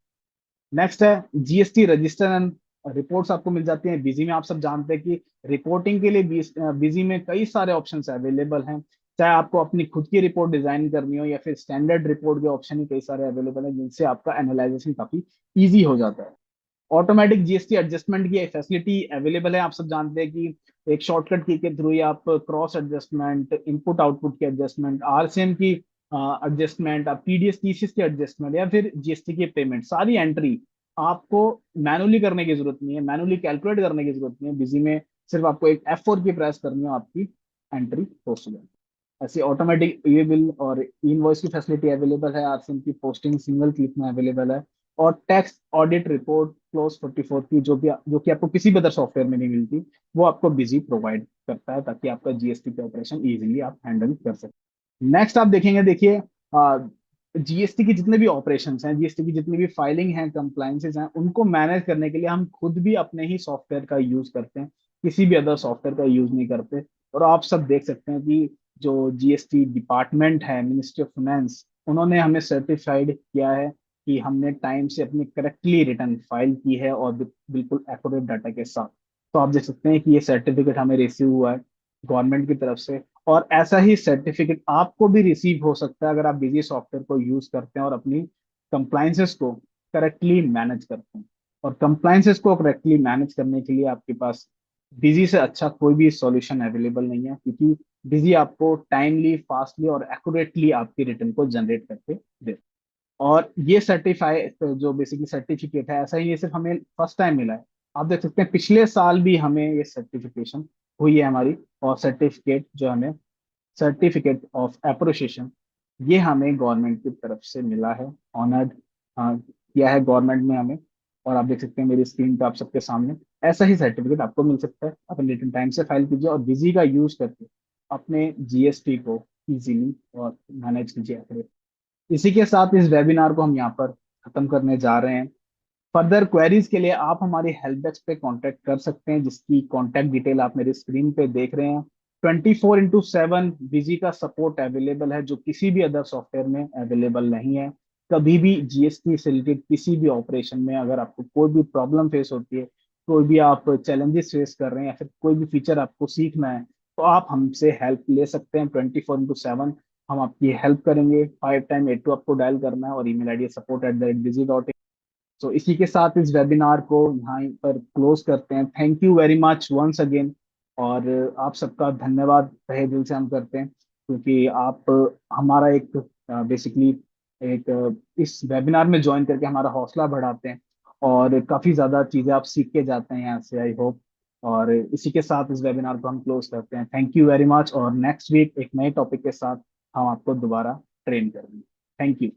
Next है जीएसटी रजिस्टर एंड रिपोर्ट्स आपको मिल जाती हैं बिजी में। आप सब जानते हैं कि रिपोर्टिंग के लिए बिजी में कई सारे ऑप्शंस अवेलेबल हैं। चाहे आपको अपनी खुद की रिपोर्ट डिजाइन करनी हो या फिर स्टैंडर्ड रिपोर्ट के ऑप्शन ही कई सारे अवेलेबल हैं, जिनसे आपका एनालाइजेशन काफी इजी हो जाता है। ऑटोमेटिक जीएसटी एडजस्टमेंट की फैसिलिटी अवेलेबल है। आप सब जानते हैं कि एक शॉर्टकट की के थ्रू ही आप क्रॉस एडजस्टमेंट, इनपुट आउटपुट की एडजस्टमेंट, आरसीएम की एडजस्टमेंट, पीडीएस टीसीएस की एडजस्टमेंट, या फिर जीएसटी की पेमेंट, सारी एंट्री आपको मैनुअली करने की जरूरत नहीं है, मैनुअली कैलकुलेट करने की जरूरत नहीं है। बिजी में सिर्फ आपको एक F4 की प्रेस करनी है, आपकी एंट्री पोस्ट हो जाएगी। ऐसी ऑटोमेटिक ई बिल और इनवॉइस की फैसिलिटी अवेलेबल है, आरसीएम की पोस्टिंग सिंगल क्लिक में अवेलेबल है। और टैक्स ऑडिट रिपोर्ट क्लोज 44 की जो कि आपको किसी भी अदर सॉफ्टवेयर में नहीं मिलती, वो आपको बिजी प्रोवाइड करता है, ताकि आपका जीएसटी का ऑपरेशन इजीली आप हैंडल कर सकें। नेक्स्ट आप देखेंगे, देखिए जीएसटी की जितने भी ऑपरेशंस हैं, जीएसटी की जितनी भी फाइलिंग हैं, कंप्लायंसेस हैं, उनको मैनेज करने के लिए हम खुद भी अपने ही सॉफ्टवेयर का यूज करते हैं, किसी भी अदर सॉफ्टवेयर का यूज नहीं करते। और आप सब देख सकते हैं कि जो जीएसटी डिपार्टमेंट है, मिनिस्ट्री ऑफ फाइनेंस, उन्होंने हमें सर्टिफाइड किया है कि हमने टाइम से अपनी करेक्टली रिटर्न फाइल की है, और बिल्कुल एक्यूरेट डाटा के साथ। तो आप देख सकते हैं कि ये सर्टिफिकेट हमें रिसीव हुआ है गवर्नमेंट की तरफ से। और ऐसा ही सर्टिफिकेट आपको भी रिसीव हो सकता है अगर आप बिजी सॉफ्टवेयर को यूज करते हैं और अपनी कंप्लाइंसेस को करेक्टली मैनेज करते हैं। और कंप्लाइंसेस को करेक्टली मैनेज करने के लिए आपके पास बिजी से अच्छा कोई भी सॉल्यूशन अवेलेबल नहीं है, क्योंकि बिजी आपको टाइमली, फास्टली और एक्यूरेटली आपकी रिटर्न को जनरेट करके दे। और ये सर्टिफाई जो बेसिकली सर्टिफिकेट है, ऐसा ही ये सिर्फ हमें फर्स्ट टाइम मिला है। आप देख सकते हैं पिछले साल भी हमें ये सर्टिफिकेशन हुई है हमारी। और सर्टिफिकेट जो हमें, सर्टिफिकेट ऑफ अप्रिशिएशन, ये हमें गवर्नमेंट की तरफ से मिला है, ऑनर्ड किया है गवर्नमेंट ने हमें। और आप देख सकते हैं मेरी स्क्रीन पे आप सबके सामने, ऐसा ही सर्टिफिकेट आपको मिल सकता है। अपने रिटर्न टाइम से फाइल कीजिए और बिजी का यूज करके अपने जीएसटी को इजीली और मैनेज कीजिए। इसी के साथ इस वेबिनार को हम यहाँ पर खत्म करने जा रहे हैं। फर्दर क्वेरीज के लिए आप हमारी हेल्प डेस्क पे कांटेक्ट कर सकते हैं, जिसकी कांटेक्ट डिटेल आप मेरी स्क्रीन पे देख रहे हैं। 24/7 बिजी का सपोर्ट अवेलेबल है, जो किसी भी अदर सॉफ्टवेयर में अवेलेबल नहीं है। कभी भी जीएसटी से रिलेटेड किसी भी ऑपरेशन में अगर आपको कोई भी प्रॉब्लम फेस होती है, कोई भी आप चैलेंजेस फेस कर रहे हैं, या फिर कोई भी फीचर आपको सीखना है, तो आप हमसे हेल्प ले सकते हैं 24/7। हम आपकी हेल्प करेंगे। 5 टाइम 82 आपको डायल करना है, और ईमेल आईडी support@busy.in। तो इसी के साथ इस वेबिनार को यहाँ पर क्लोज करते हैं। Thank you very much once again. और आप सबका धन्यवाद तहे दिल से हम करते हैं, क्योंकि आप हमारा एक बेसिकली एक इस वेबिनार में ज्वाइन करके हमारा हौसला बढ़ाते हैं, और काफ़ी ज़्यादा चीज़ें आप सीख के जाते हैं यहाँ से, आई होप। और इसी के साथ इस वेबिनार को हम क्लोज करते हैं। थैंक यू वेरी मच, और नेक्स्ट वीक एक नए टॉपिक के साथ हम आपको दोबारा ट्रेन करेंगे। Thank you.